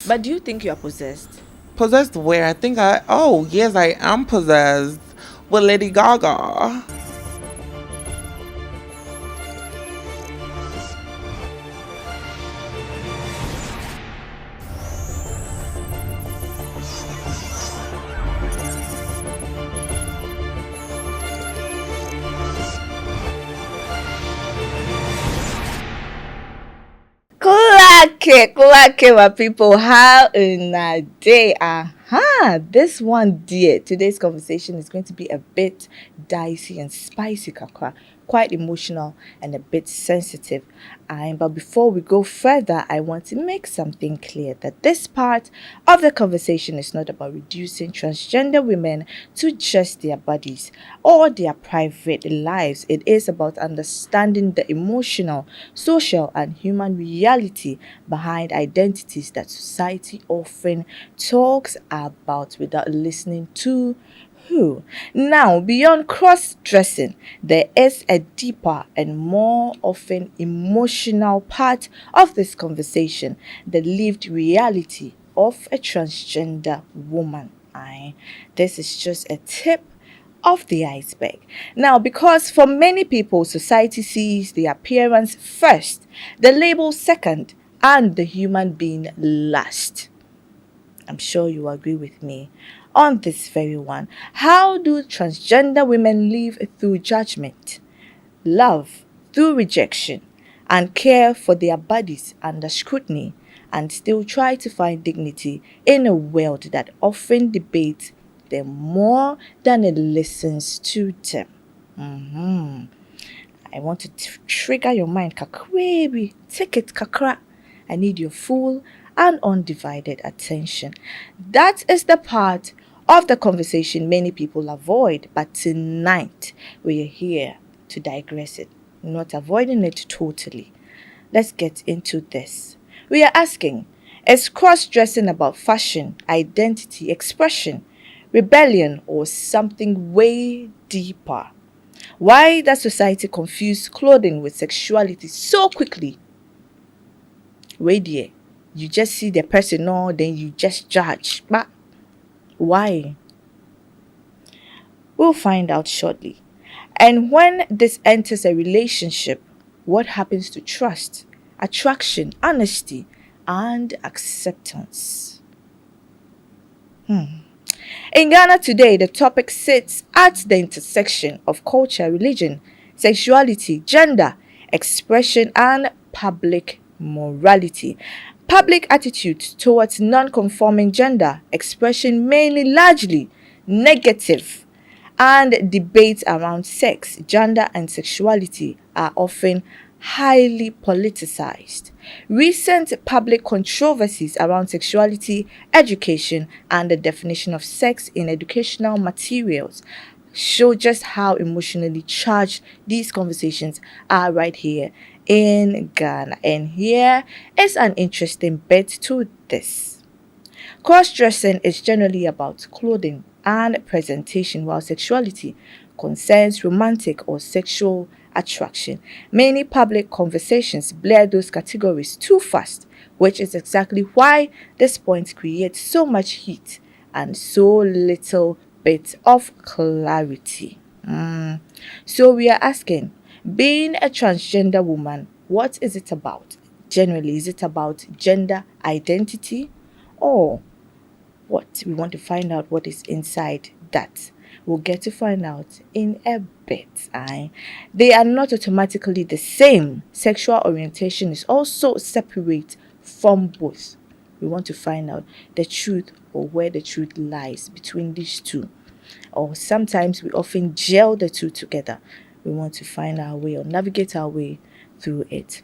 But do you think you are possessed? Possessed where? Oh, yes, I am possessed with Lady Gaga. Clack it, my people. How in a day? This one, dear. Today's conversation is going to be a bit dicey and spicy, kakra. Quite emotional and a bit sensitive. But before we go further, I want to make something clear that this part of the conversation is not about reducing transgender women to just their bodies or their private lives. It is about understanding the emotional, social, and human reality behind identities that society often talks about without listening to who. Now, beyond cross dressing, there is a deeper and more often emotional part of this conversation, the lived reality of a transgender woman. This is just a tip of the iceberg. Now, because for many people, society sees the appearance first, the label second, and the human being last. I'm sure you agree with me on this very one. How do transgender women live through judgment, love through rejection, and care for their bodies under scrutiny, and still try to find dignity in a world that often debates them more than it listens to them? I want to trigger your mind, kakwebi. Take it, kakra. I need your full and undivided attention. That is the part of the conversation many people avoid, but tonight we are here to digress it, not avoiding it totally. Let's get into this. We are asking, is cross-dressing about fashion, identity, expression, rebellion, or something way deeper? Why does society confuse clothing with sexuality so quickly? Wait there. You just see the person, no, then you just judge. But why? We'll find out shortly. And when this enters a relationship, what happens to trust, attraction, honesty, and acceptance? In Ghana today, the topic sits at the intersection of culture, religion, sexuality, gender, expression, and public morality. Public attitude towards non-conforming gender expression mainly largely negative, and debates around sex, gender, and sexuality are often highly politicized. Recent public controversies around sexuality, education, and the definition of sex in educational materials show just how emotionally charged these conversations are right here in Ghana. And here is an interesting bit to this. Cross-dressing is generally about clothing and presentation, while sexuality concerns romantic or sexual attraction. Many public conversations blur those categories too fast, which is exactly why this point creates so much heat and so little bit of clarity. So we are asking, being a transgender woman, what is it about? Generally, is it about gender identity, or what? We want to find out what is inside that. We'll get to find out in a bit. They are not automatically the same. Sexual orientation is also separate from both. We want to find out the truth, or where the truth lies between these two. Or sometimes we often gel the two together. We want to find our way or navigate our way through it.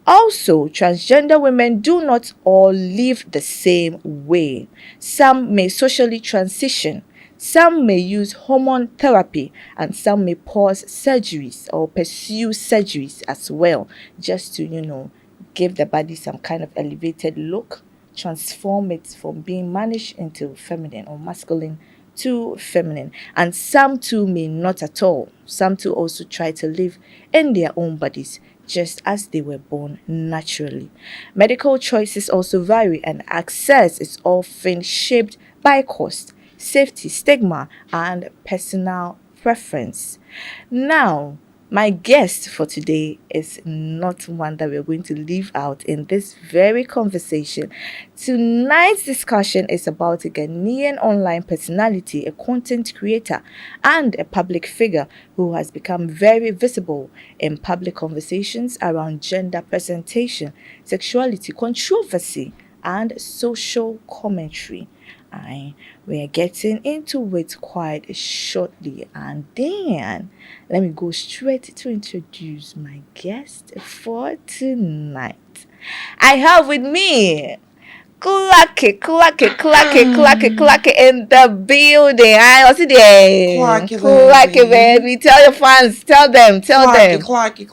Also, transgender women do not all live the same way. Some may socially transition, some may use hormone therapy, and some may pause surgeries or pursue surgeries as well, just to, give the body some kind of elevated look, transform it from being mannish into feminine or masculine to feminine. And some too may not at all. Some too also try to live in their own bodies, just as they were born naturally. Medical choices also vary, and access is often shaped by cost, safety, stigma, and personal preference. Now, my guest for today is not one that we're going to leave out in this very conversation. Tonight's discussion is about a Ghanaian online personality, a content creator, and a public figure who has become very visible in public conversations around gender presentation, sexuality, controversy, and social commentary. We are getting into it quite shortly, and then let me go straight to introduce my guest for tonight. I have with me Clack it in the building. I was there. Clack it, Baby. Tell your fans. Tell them. Clack it.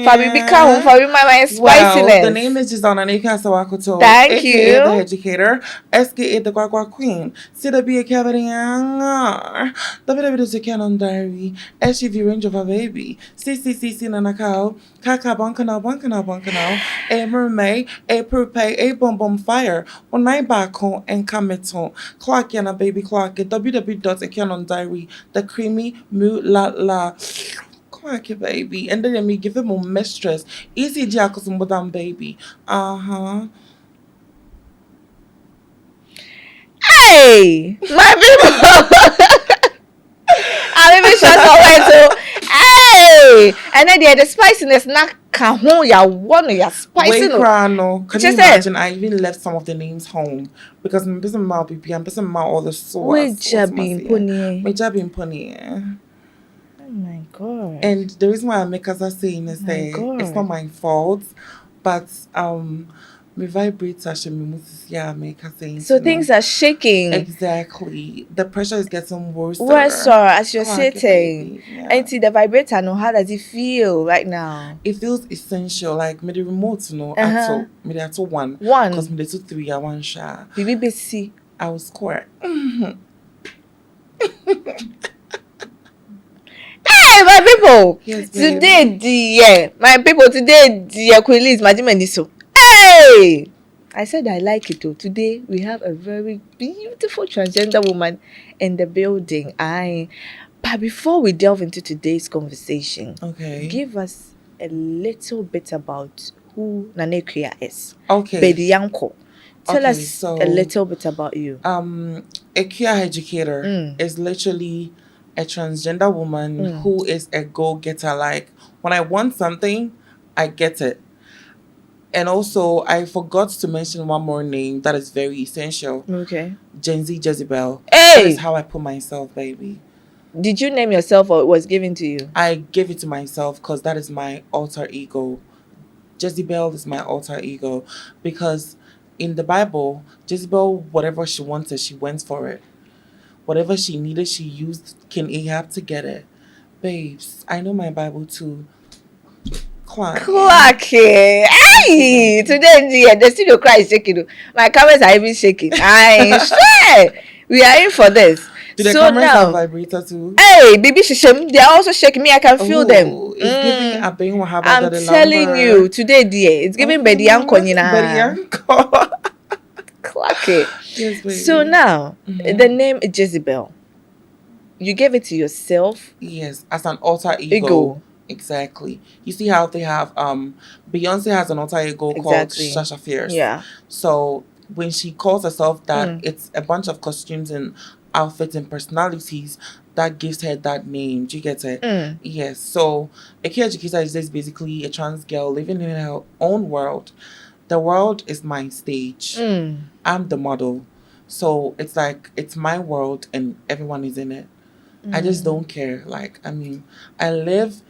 Fabi become Fabi my spiciness. Well, the name is Gisana Nika Sawakoto. Thank aka you. The Headucator, SKA the Quack Queen, Sida Cavity the Bit Canon Diary, SUV range of a baby, CCC Nanakao, Kaka Bunkana, a mermaid, a purpay, a bomb fire, on night back home and Kameton, Clark Yana baby Clark, www.canon diary, the creamy moo la. Quack baby, and then me give him a mistress. Easy jackals and madam baby. Hey, my people. I'm even sure so. Hey, and then the spiciness not kahon ya one ya spicy. Wait, Crano. Can you Just imagine? I even left some of the names home because I'm busy mal baby. I'm busy mal all the sauce. Which being pony. Oh my god. And the reason why I make us saying is that it's not my fault, but my vibrator should make us saying. So things are shaking. Exactly. The pressure is getting worse. Worse, as you're sitting. And see the vibrator. No, how does it feel right now? It feels essential. Like me the remote, at all. Me the at all one. Because me the 2 3 I one share. BBC. I was square. Hey, my people! Yes, today, my people, today, QueenLiz, Majimeniso. Hey! I said I like it too. Today, we have a very beautiful transgender woman in the building. But before we delve into today's conversation, okay, give us a little bit about who Nanekuya is. Okay. Bedi Yanko. Tell us so, a little bit about you. A Headucator is literally a transgender woman who is a go-getter. Like, when I want something, I get it. And also, I forgot to mention one more name that is very essential. Okay. Gen Z Jezebel. Hey! That is how I put myself, baby. Did you name yourself or it was given to you? I gave it to myself because that is my alter ego. Jezebel is my alter ego. Because in the Bible, Jezebel, whatever she wanted, she went for it. Whatever she needed, she used King Ahab to get it. Babes, I know my Bible too. Clack it. Hey! Today, the studio cry is shaking. My cameras are even shaking. Sure. We are in for this. Do the cameras have vibrator too? Hey, baby Shishim, they are also shaking me. I can feel them. It's giving a bang. I'm telling you, today, dear, it's giving Bedianko. Clack it. Yes, baby. So now, the name is Jezebel. You gave it to yourself? Yes, as an alter ego. Exactly. You see how they have Beyonce has an alter ego called Sasha Fierce. Yeah. So when she calls herself that, it's a bunch of costumes and outfits and personalities that gives her that name. Do you get it? Yes. So a Headucator is just basically a trans girl living in her own world. The world is my stage. I'm the model. So it's like, it's my world and everyone is in it. I just don't care. Like, I mean, I live,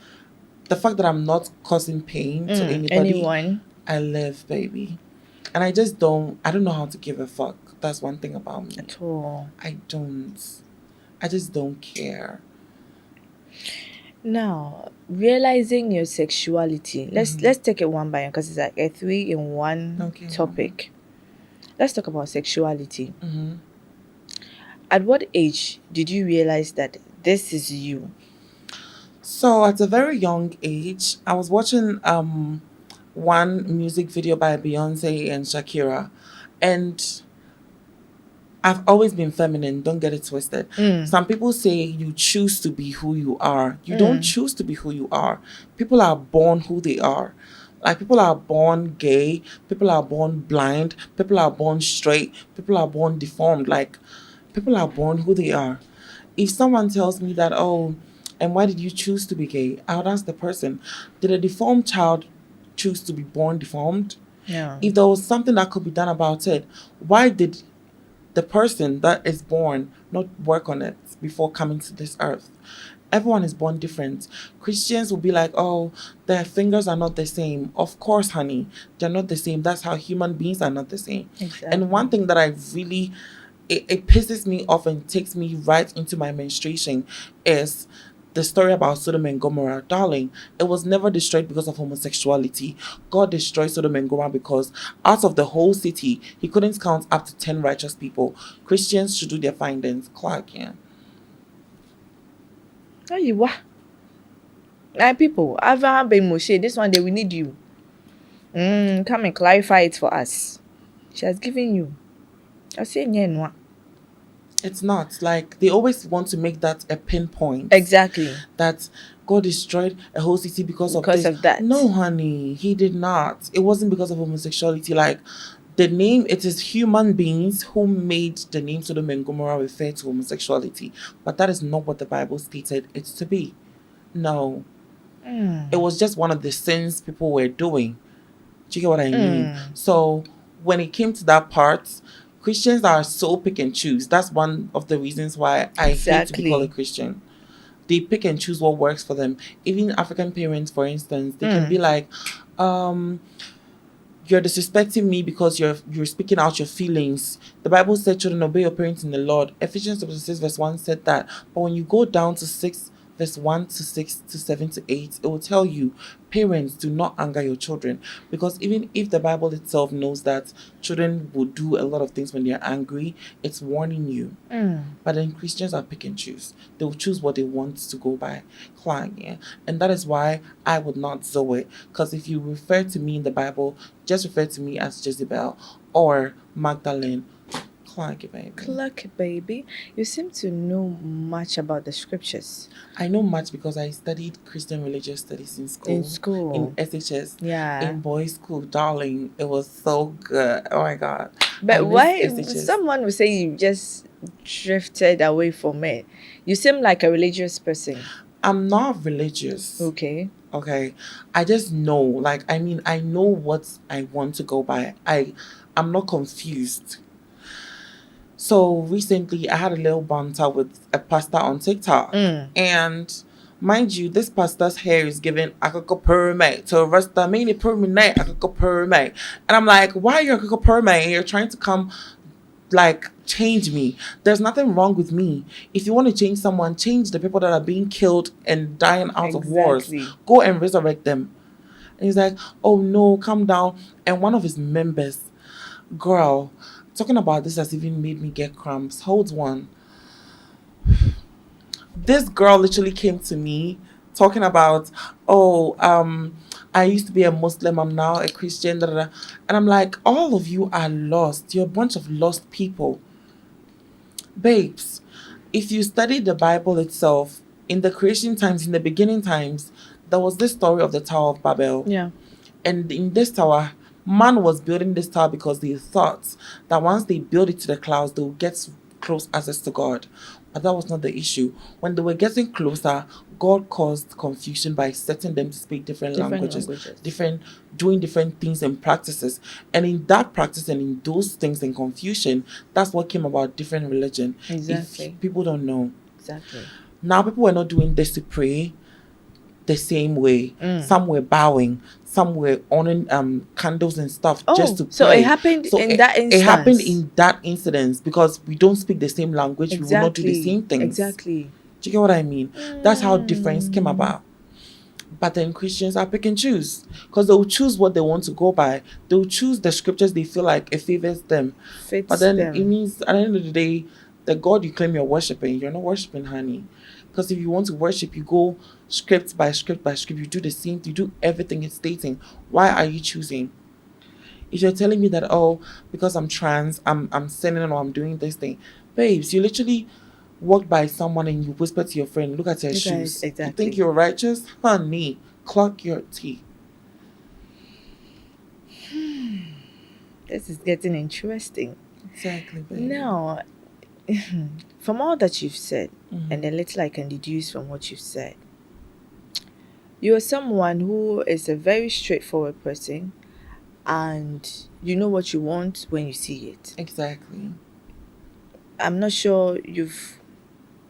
the fact that I'm not causing pain to anyone, I live, baby. And I don't know how to give a fuck. That's one thing about me. At all. I just don't care. Now, realizing your sexuality. Let's take it one by one because it's like a 3-in-1 topic. Let's talk about sexuality. At what age did you realize that this is you? So at a very young age, I was watching one music video by Beyonce and Shakira, and I've always been feminine, don't get it twisted. Some people say you choose to be who you are. You don't choose to be who you are. People are born who they are. Like, people are born gay, people are born blind, people are born straight, people are born deformed. Like, people are born who they are. If someone tells me that, oh, and why did you choose to be gay? I would ask the person, did a deformed child choose to be born deformed? Yeah. If there was something that could be done about it, why did the person that is born not work on it before coming to this earth? Everyone is born different. Christians will be like, oh, their fingers are not the same. Of course, honey, they're not the same. That's how human beings are not the same. Exactly. And one thing that I really, it pisses me off and takes me right into my menstruation is the story about Sodom and Gomorrah. Darling, it was never destroyed because of homosexuality. God destroyed Sodom and Gomorrah because out of the whole city, he couldn't count up to 10 righteous people. Christians should do their findings. Clark, yeah. Oh, you what? People, I've been Moshe. This one day we need you. Come and clarify it for us. She has given you. I say no. It's not. Like, they always want to make that a pinpoint. Exactly. That God destroyed a whole city because of Because this. of that. No, honey, he did not. It wasn't because of homosexuality. Like, the name, it is human beings who made the name Sodom and Gomorrah refer to homosexuality. But that is not what the Bible stated it to be. No. It was just one of the sins people were doing. Do you get what I mean? So when it came to that part, Christians are so pick and choose. That's one of the reasons why I hate to be called a Christian. They pick and choose what works for them. Even African parents, for instance, they can be like, you're disrespecting me because you're speaking out your feelings. The Bible said, children, obey your parents in the Lord. Ephesians chapter 6 verse 1 said that. But when you go down to 6 verse 1 to 6 to 7 to 8, it will tell you, parents, do not anger your children. Because even if the Bible itself knows that children will do a lot of things when they're angry, it's warning you. But then Christians are pick and choose. They will choose what they want to go by. Yeah? And that is why I would not Zoe. Because if you refer to me in the Bible, just refer to me as Jezebel or Magdalene. Clark, baby. You seem to know much about the scriptures. I know much because I studied Christian religious studies in school. In SHS. Yeah. In boys' school, darling. It was so good. Oh my God. But why? Someone would say you just drifted away from it. You seem like a religious person. I'm not religious. Okay. I just know. Like, I mean, I know what I want to go by. I'm not confused. So recently, I had a little banter with a pastor on TikTok. And mind you, this pastor's hair is giving akoko perme to Rasta mini perme akoko perme. And I'm like, why are you akoko perme? And you're trying to come, like, change me. There's nothing wrong with me. If you want to change someone, change the people that are being killed and dying out of wars. Go and resurrect them. And he's like, oh no, calm down. And one of his members, girl, talking about this has even made me get cramps. Hold one. This girl literally came to me talking about, I used to be a Muslim, I'm now a Christian, da, da, da. And I'm like, all of you are lost. You're a bunch of lost people. Babes, if you study the Bible itself, in the creation times, in the beginning times, there was this story of the Tower of Babel. Yeah. And in this tower, man was building this tower because they thought that once they build it to the clouds, they will get close access to God. But that was not the issue. When they were getting closer, God caused confusion by setting them to speak different languages, doing different things and practices. And in that practice and in those things and confusion, that's what came about different religion. Exactly. If people don't know. Exactly. Now people were not doing this to pray the same way. Some were bowing, some were on candles and stuff just to pray. So it happened in that instance. It happened in that incident because we don't speak the same language. We will not do the same things. Exactly. Do you get what I mean? That's how difference came about. But then Christians are pick and choose because they will choose what they want to go by. They will choose the scriptures they feel like it favors them. But then it means at the end of the day, the God you claim you're worshiping, you're not worshiping, honey. Because if you want to worship, you go script by script by script. You do the same, you do everything it's stating. Why are you choosing? If you're telling me that, oh, because I'm trans, I'm sinning or I'm doing this thing, babes, you literally walked by someone and you whisper to your friend, look at her shoes. Exactly. You think you're righteous? Honey, clock your teeth. This is getting interesting. Exactly, babe. Now, from all that you've said, and the little I can deduce from what you've said, you're someone who is a very straightforward person, and you know what you want when you see it. Exactly. I'm not sure you've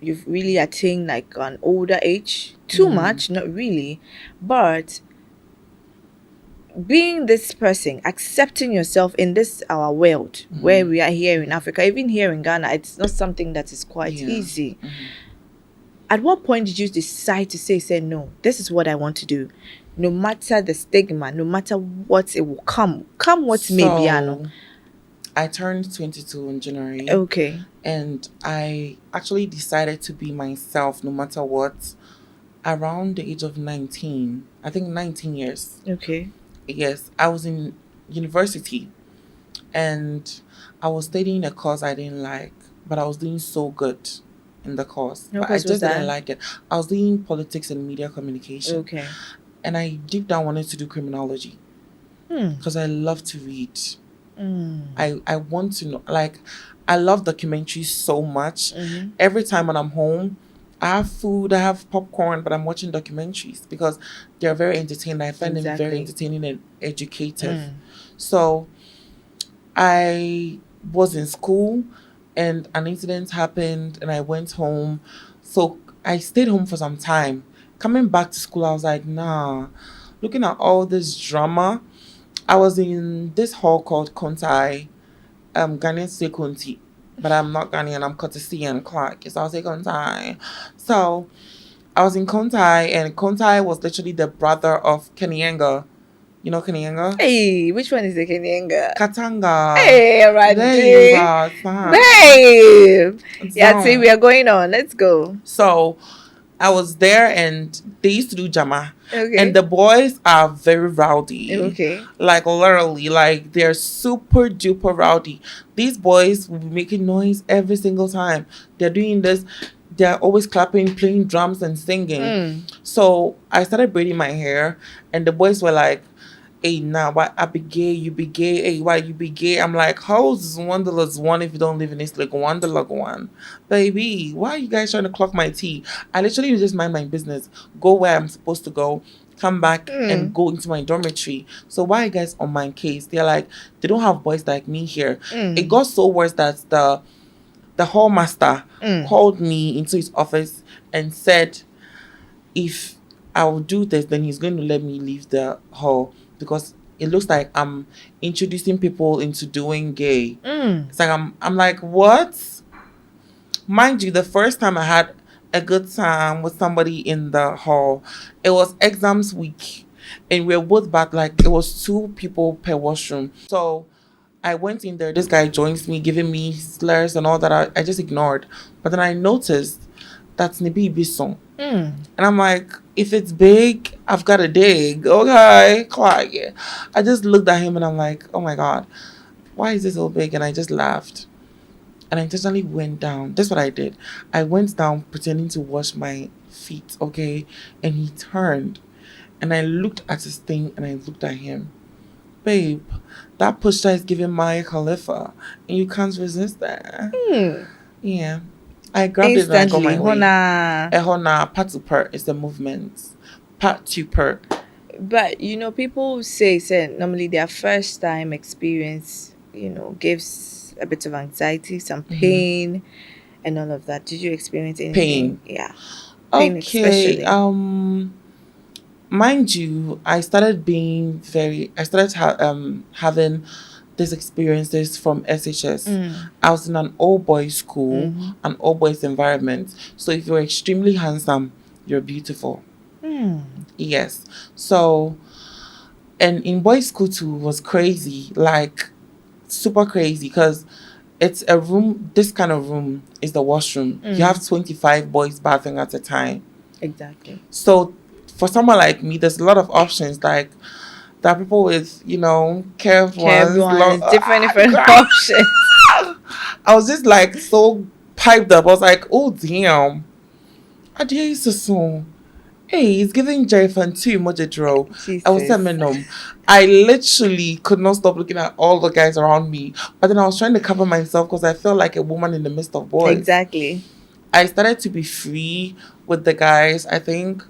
really attained like an older age. Too much, not really, but being this person, accepting yourself in this our world where we are here in Africa, even here in Ghana, it's not something that is quite easy. At what point did you decide to say no, this is what I want to do, no matter the stigma, no matter what it will come what may be? I turned 22 in January. Okay. And I actually decided to be myself no matter what around the age of 19. I think 19 years. Okay. Yes, I was in university and I was studying a course I didn't like, but I was doing so good in the course. But I just didn't like it. I was doing politics and media communication. Okay. And I deep down wanted to do criminology because I love to read. I want to know, like, I love documentaries so much. Every time when I'm home, I have food, I have popcorn, but I'm watching documentaries because they're very entertaining. I find them very entertaining and educative. So I was in school and an incident happened and I went home. So I stayed home for some time. Coming back to school, I was like, nah. Looking at all this drama, I was in this hall called Kontai, Ghanaian say Kunti, but I'm not Ghanaian, I'm Courtesian Clark. So I'll say Kontai. So I was in Kontai, and Kontai was literally the brother of Kenyenga. You know Kenyenga? Hey, which one is the Kenyenga? Katanga. Hey, alright. There you are, babe. Yeah, see, we are going on. Let's go. So I was there and they used to do Jama. Okay. And the boys are very rowdy. Okay. Like literally, like they're super duper rowdy. These boys will be making noise every single time. They're doing this. They're always clapping, playing drums and singing. So I started braiding my hair and the boys were like, hey, nah, why I be gay, you be gay, hey, why you be gay? I'm like, how's Wanderlust one if you don't live in this like Wanderlust one? Baby, why are you guys trying to clock my tea? I literally just mind my business, go where I'm supposed to go, come back and go into my dormitory. So why are you guys on my case? They're like, they don't have boys like me here. It got so worse that the hall master called me into his office and said, if I will do this, then he's going to let me leave the hall. Because it looks like I'm introducing people into doing gay. It's like I'm like, what? Mind you, the first time I had a good time with somebody in the hall, it was exams week. And we were both back, like it was 2 people per washroom. So I went in there, this guy joins me, giving me slurs and all that. I just ignored. But then I noticed that's Nibi Bisson. And I'm like, if it's big, I've got to dig. Okay, quiet. I just looked at him and I'm like, oh my God, why is this so big? And I just laughed. And I intentionally went down. That's what I did. I went down pretending to wash my feet, okay? And he turned. And I looked at his thing and I looked at him. Babe, that push is giving Maya Khalifa. And you can't resist that. Yeah. I grabbed it and I got my way. Ehona, part to part is the movement. Part to part. But, you know, people say normally their first time experience, you know, gives a bit of anxiety, some pain, and all of that. Did you experience anything? Pain. Yeah. Pain especially. Mind you, I started having these experiences from SHS. I was in an all-boys school, an all-boys environment. So if you're extremely handsome, you're beautiful. Yes. So, and in boys' school too was crazy, like super crazy, because It's a room. This kind of room is the washroom. You have 25 boys bathing at a time. Exactly. So for someone like me, there's a lot of options. Like there are people with, curved ones, Different options. I was just like so piped up. I was like, oh damn. I used to song. Hey, it's giving Jerry Fan too much a draw. I was telling them, I literally could not stop looking at all the guys around me. But then I was trying to cover myself because I felt like a woman in the midst of boys. Exactly. I started to be free with the guys. I think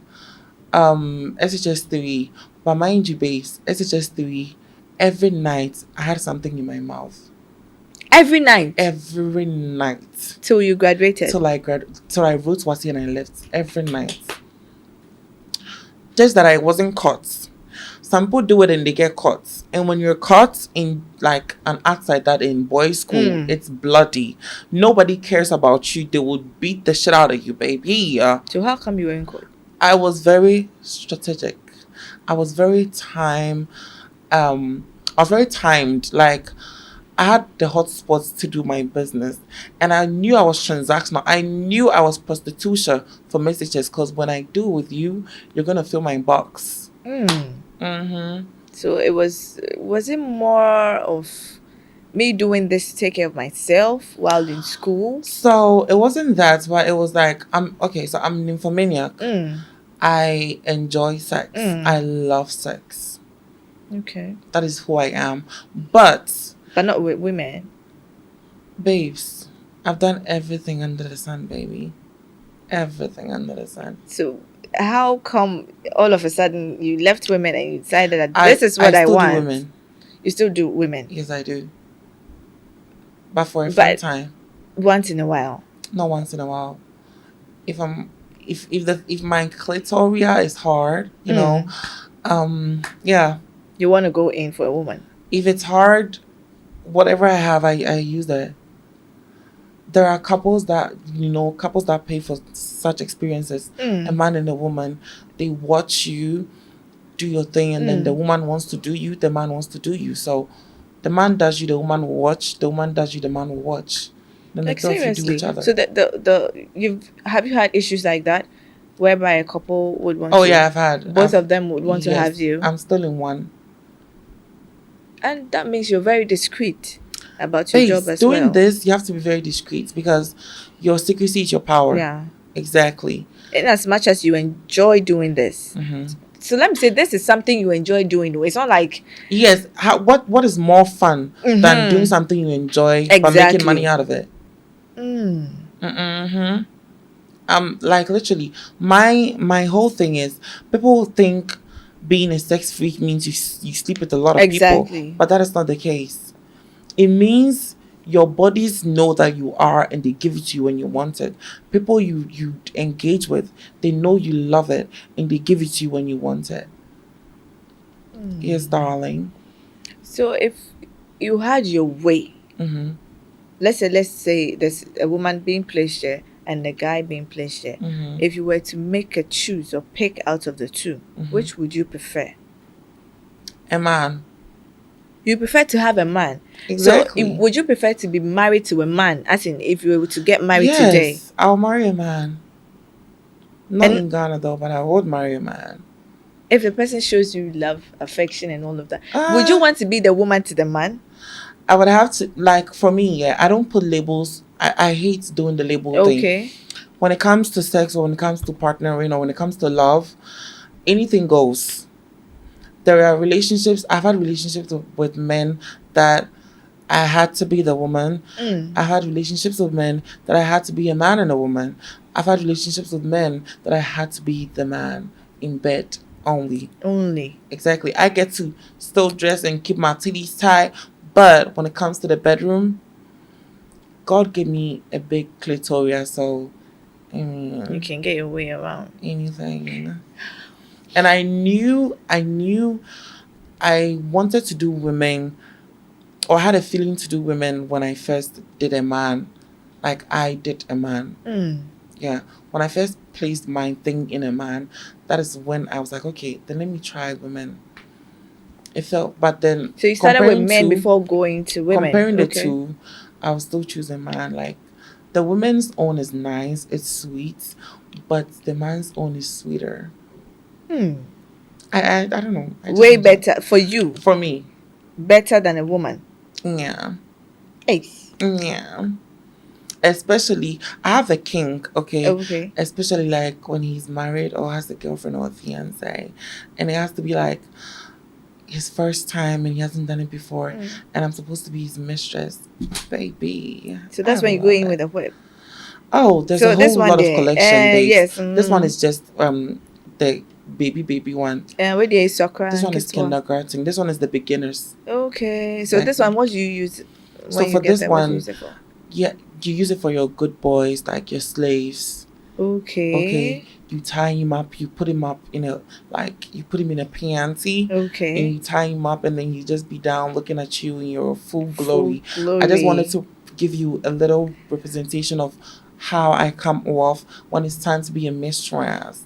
SHS3, but mind you, babes, SHS3, every night I had something in my mouth. Every night? Every night. Till you graduated? Till I wrote Wasi and I left. Every night. Just that I wasn't caught. Some people do it and they get caught. And when you're caught in like an act like that in boys' school, it's bloody. Nobody cares about you. They would beat the shit out of you, baby. So how come you were in court? I was very strategic. I was very timed. Like I had the hot spots to do my business, and I knew I was transactional. I knew I was prostitution for messages because when I do with you, you're gonna fill my box. So it was it more of me doing this to take care of myself while in school? So it wasn't that, but it was like so I'm an nymphomaniac. I enjoy sex. I love sex. Okay. That is who I am. But not with women. Babes, I've done everything under the sun, baby. Everything under the sun. So how come all of a sudden you left women and you decided that this is what I want? Do women. You still do women? Yes, I do. But for a fun time. Once in a while. Not once in a while. If my clitoria is hard, yeah. You want to go in for a woman. If it's hard, whatever I have, I use it. There are couples that pay for such experiences. A man and a woman, they watch you do your thing, and then the woman wants to do you, the man wants to do you. So the man does you, the woman will watch. The woman does you, the man will watch. Then like the seriously, do each other. So have you had issues like that, whereby a couple would want? I've had. Both of them would want to have you. I'm still in one. And that means you're very discreet about your job as well. Doing this, you have to be very discreet because your secrecy is your power. Yeah. Exactly. In as much as you enjoy doing this. So let me say this is something you enjoy doing. It's not like... Yes. What is more fun than doing something you enjoy but making money out of it? Like literally, my whole thing is people think being a sex freak means you sleep with a lot of people, but that is not the case. It means your bodies know that you are and they give it to you when you want it. People you engage with, they know you love it and they give it to you when you want it. Yes, darling. So if you had your way, let's say there's a woman being placed there and a guy being placed there. If you were to make a choose or pick out of the two, which would you prefer? A man. You prefer to have a man. Exactly. So would you prefer to be married to a man? As in, if you were to get married today? Yes, I'll marry a man. Not in Ghana though, but I would marry a man. If the person shows you love, affection and all of that, would you want to be the woman to the man? I would have to, like, for me, I don't put labels. I hate doing the label thing. When it comes to sex or when it comes to partnering or when it comes to love, anything goes. There are relationships. I've had relationships with men that I had to be the woman. I've had relationships with men that I had to be a man and a woman. I've had relationships with men that I had to be the man in bed only. Exactly. I get to still dress and keep my titties tight, but when it comes to the bedroom, God gave me a big clitoris, so you can get your way around anything. And I knew I wanted to do women, or had a feeling to do women when I first did a man. Like I did a man. Yeah. When I first placed my thing in a man, that is when I was like, okay, then let me try women. It felt, but then... So you started with men before going to women? Comparing the two, I'll still choose a man. Like, the woman's own is nice, it's sweet, but the man's own is sweeter. I don't know. Way better for you. For me. Better than a woman. Yeah. Hey. Yeah. Especially, I have a kink, okay? Okay. Especially like when he's married or has a girlfriend or a fiance, and it has to be like his first time and he hasn't done it before, and I'm supposed to be his mistress, baby. So that's when you go in with a whip. Oh, there's a whole lot of collection days. Yes. This one is just the baby one. Where there is soccer. This one is kindergarten. This one is the beginners. Okay. So this one, what do you use? So for this one, yeah, you use it for your good boys, like your slaves. Okay. You tie him up, you put him up in a, like, you put him in a panty. Okay. And you tie him up, and then he just be down looking at you in your full glory. I just wanted to give you a little representation of how I come off when it's time to be a mistress.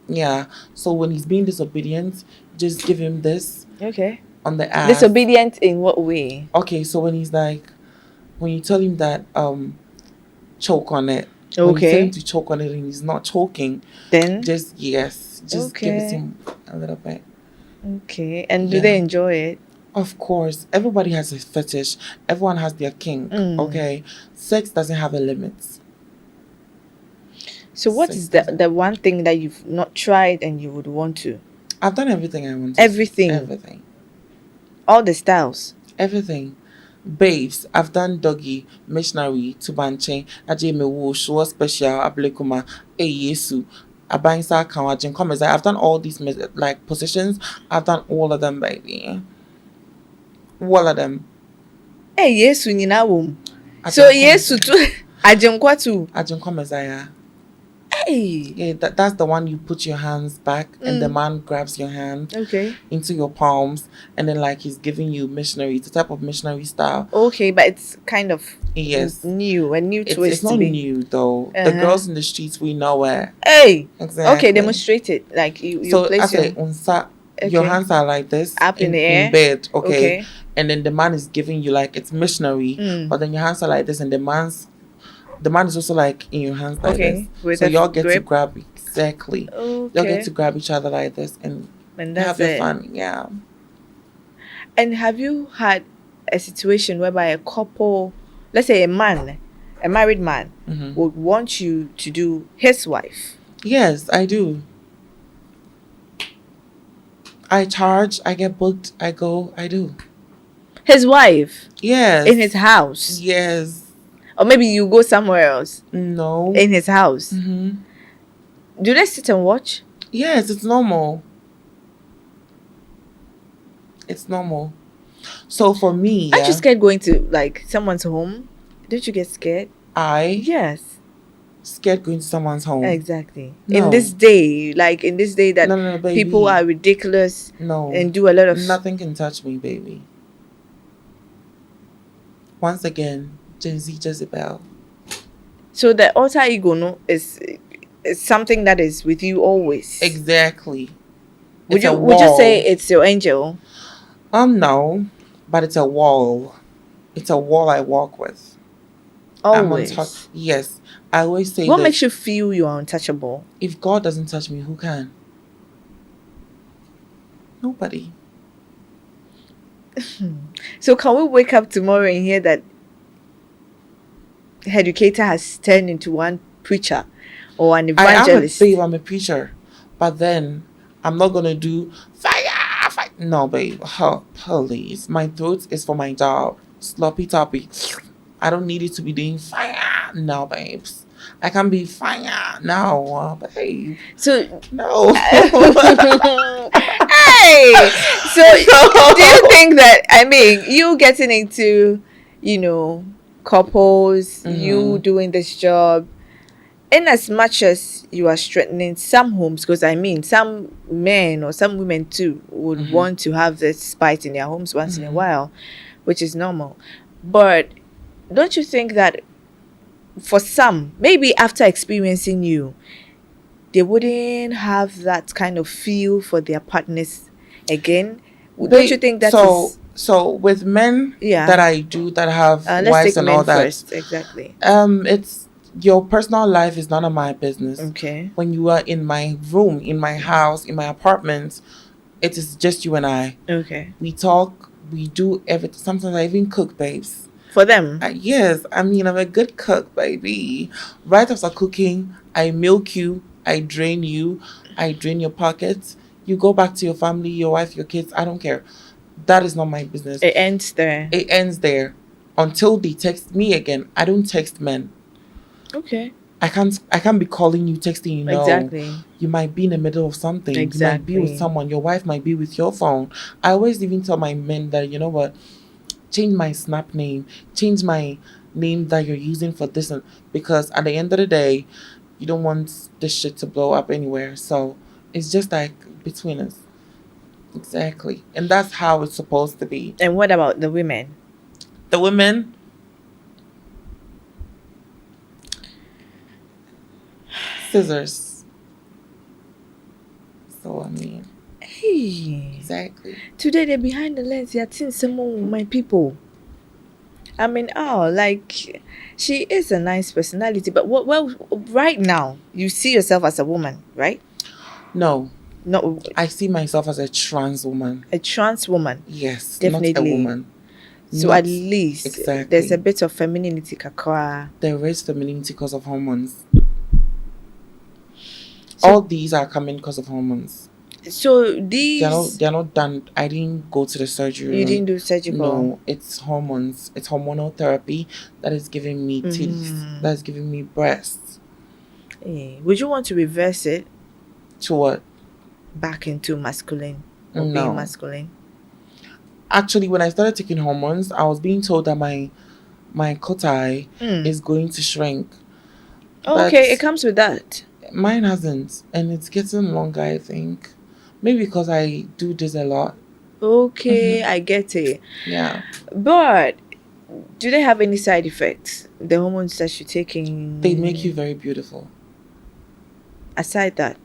Yeah. So when he's being disobedient, just give him this. Okay. On the ass. Disobedient in what way? Okay, so when he's like, when you tell him that choke on it. Okay. When you tell him to choke on it and he's not choking, then just give it him a little bit. Okay. And do they enjoy it? Of course. Everybody has a fetish. Everyone has their kink. Okay. Sex doesn't have a limit. So what is the one thing that you've not tried and you would want to? I've done everything I want to. Everything. All the styles. Everything. Babes, I've done doggy, missionary, tubanche, ajemewo, show special, ablekuma, yesu, abansa kawajin, comments. I've done all these like positions. I've done all of them, baby. All of them. Yesu nina wom. So yesu tu ajenkwa tu. Ajenkwa Messiah. Hey. Yeah, that's the one you put your hands back and the man grabs your hand into your palms, and then like he's giving you missionary. It's a type of missionary style. Okay, but it's kind of new. A new twist. It's not new though. The girls in the streets, we know it. Hey. Exactly. Okay, demonstrate it. Like you so place your hands are like this up in the air in bed. Okay. And then the man is giving you like it's missionary, but then your hands are like this, and the man is also like in your hands like this. So y'all get to grab exactly. Okay. Y'all get to grab each other like this and have your fun. Yeah. And have you had a situation whereby a couple, let's say a married man, would want you to do his wife? Yes, I do. I charge, I get booked, I go, I do. His wife? Yes. In his house? Yes. Or maybe you go somewhere else? No. In his house? Do they sit and watch? Yes, it's normal. It's normal. So for me, aren't you scared going to like someone's home? Don't you get scared? Yes. Scared going to someone's home. Exactly. No. In this day that no, people are ridiculous and do a lot of nothing can touch me, baby. Once again, Gen Z Jezebel. So the alter ego is something that is with you always. Exactly. Would you say it's your angel? No, but it's a wall. It's a wall I walk with. Always. Yes, I always say. What makes you feel you are untouchable? If God doesn't touch me, who can? Nobody. So can we wake up tomorrow and hear that Headucator has turned into one preacher or an evangelist? I'm a preacher, but then I'm not gonna do fire. No, babe. Please. My throat is for my job. Sloppy toppy. I don't need it to be doing fire. No, babes. I can be fire. No, babe. So no. Hey. So do you think that you getting into, couples, you doing this job, in as much as you are strengthening some homes, because some men or some women too would want to have this spite in their homes once in a while, which is normal. But don't you think that for some, maybe after experiencing you, they wouldn't have that kind of feel for their partners again? Don't you think that So with men Yeah. that I do that have Let's wives take and men all that, first. Exactly. it's your personal life is none of my business. Okay. When you are in my room, in my house, in my apartment, it is just you and I. Okay. We talk, we do everything. Sometimes I even cook, babes. For them. Yes, I mean, I'm a good cook, baby. Right after cooking, I milk you, I drain you, I drain your pockets. You go back to your family, your wife, your kids. I don't care. That is not my business. It ends there. It ends there until they text me again. I don't text men. Okay. I can't be calling you, texting you. No. Exactly. You might be in the middle of something. Exactly. You might be with someone. Your wife might be with your phone. I always even tell my men that, you know what, change my snap name, change my name that you're using for this, because at the end of the day, you don't want this shit to blow up anywhere. So it's just like between us. Exactly. And that's how it's supposed to be. And what about the women? The women, scissors. So I mean, Hey. exactly. Today they're behind the lens. You're seeing some of my people. I mean, like she is a nice personality, but well, right now you see yourself as a woman, right? No, No, I see myself as a trans woman. a trans woman. Yes, Definitely. not a woman. So Not at least exactly. there's a bit of femininity, kakra. There is femininity because of hormones. So- All these are coming because of hormones. So these They're not done. I didn't go to the surgery. you didn't do surgical. No, it's hormones. It's hormonal therapy that is giving me titties. That is giving me breasts. Hey, would you want to reverse it To what? back into masculine or No. being masculine? Actually, when I started taking hormones, I was being told that my coti is going to shrink. Oh, okay, it comes with that. Mine hasn't, and it's getting longer, I think. Maybe because I do this a lot. Okay, I get it. Yeah. But do they have any side effects? The hormones that you're taking? They make you very beautiful. Aside that,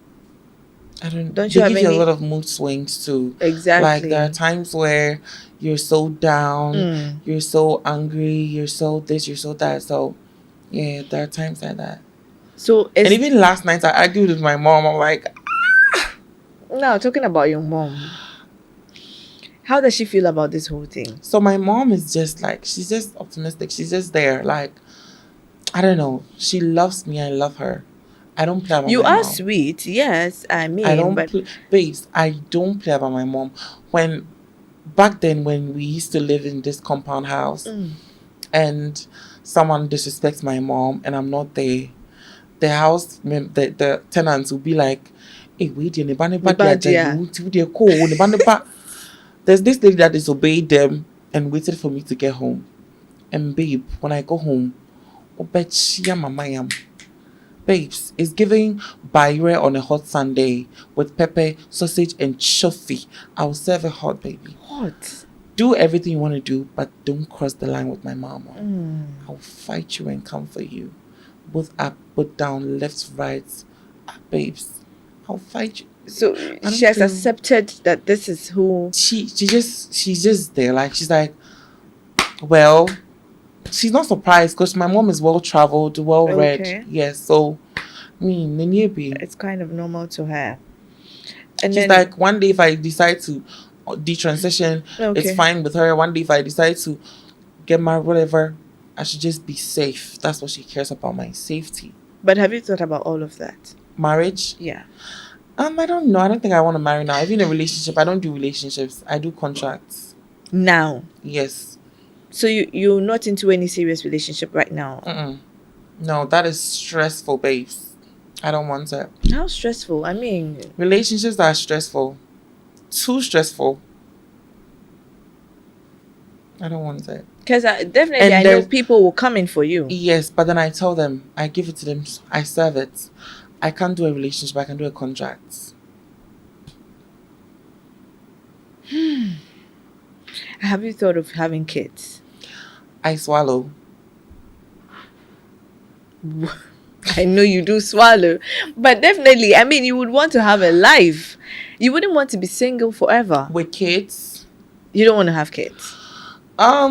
Don't you they have give you any- a lot of mood swings too. exactly. Like there are times where you're so down, you're so angry, you're so this, you're so that. So yeah, there are times like that. So And even last night I argued with my mom. I'm like, now talking about your mom, how does she feel about this whole thing? so my mom is just like, she's just optimistic. She's just there. Like, I don't know. She loves me. I love her. I don't play about You my are mom. sweet, yes. I mean, I don't but babes, I don't play about my mom. Back then when we used to live in this compound house and someone disrespects my mom and I'm not there, the tenants will be like, hey, wait, there's this lady that disobeyed them and waited for me to get home. And babe, when I go home, babes, it's giving bayre on a hot Sunday with pepper, sausage, and chuffy. I'll serve it hot, baby. what? Do everything you want to do, but don't cross the line with my mama. I'll fight you and come for you. Both up, both down, left, right. Babes, I'll fight you. So don't she has feel- accepted that this is who. She's just there. Like, she's like, well, she's not surprised because my mom is well traveled, well read. Okay. Yes, so I mean, It's kind of normal to her. And she's then, like, one day if I decide to detransition, it's Okay. fine with her. One day if I decide to get married, whatever, I should just be safe. That's what she cares about, my safety. but have you thought about all of that? Marriage? Yeah. I don't know. I don't think I want to marry now. Even in a relationship, I don't do relationships. I do contracts. Now. Yes. So you're not into any serious relationship right now? No, that is stressful, babes. I don't want it. How stressful? I mean, Relationships are stressful. Too stressful. I don't want it. because definitely And I know there's- people will come in for you. Yes, but then I tell them, I give it to them, I serve it. I can't do a relationship, I can do a contract. Have you thought of having kids? I swallow. I know you do swallow, but definitely, I mean, you would want to have a life. You wouldn't want to be single forever. With kids, You don't want to have kids? I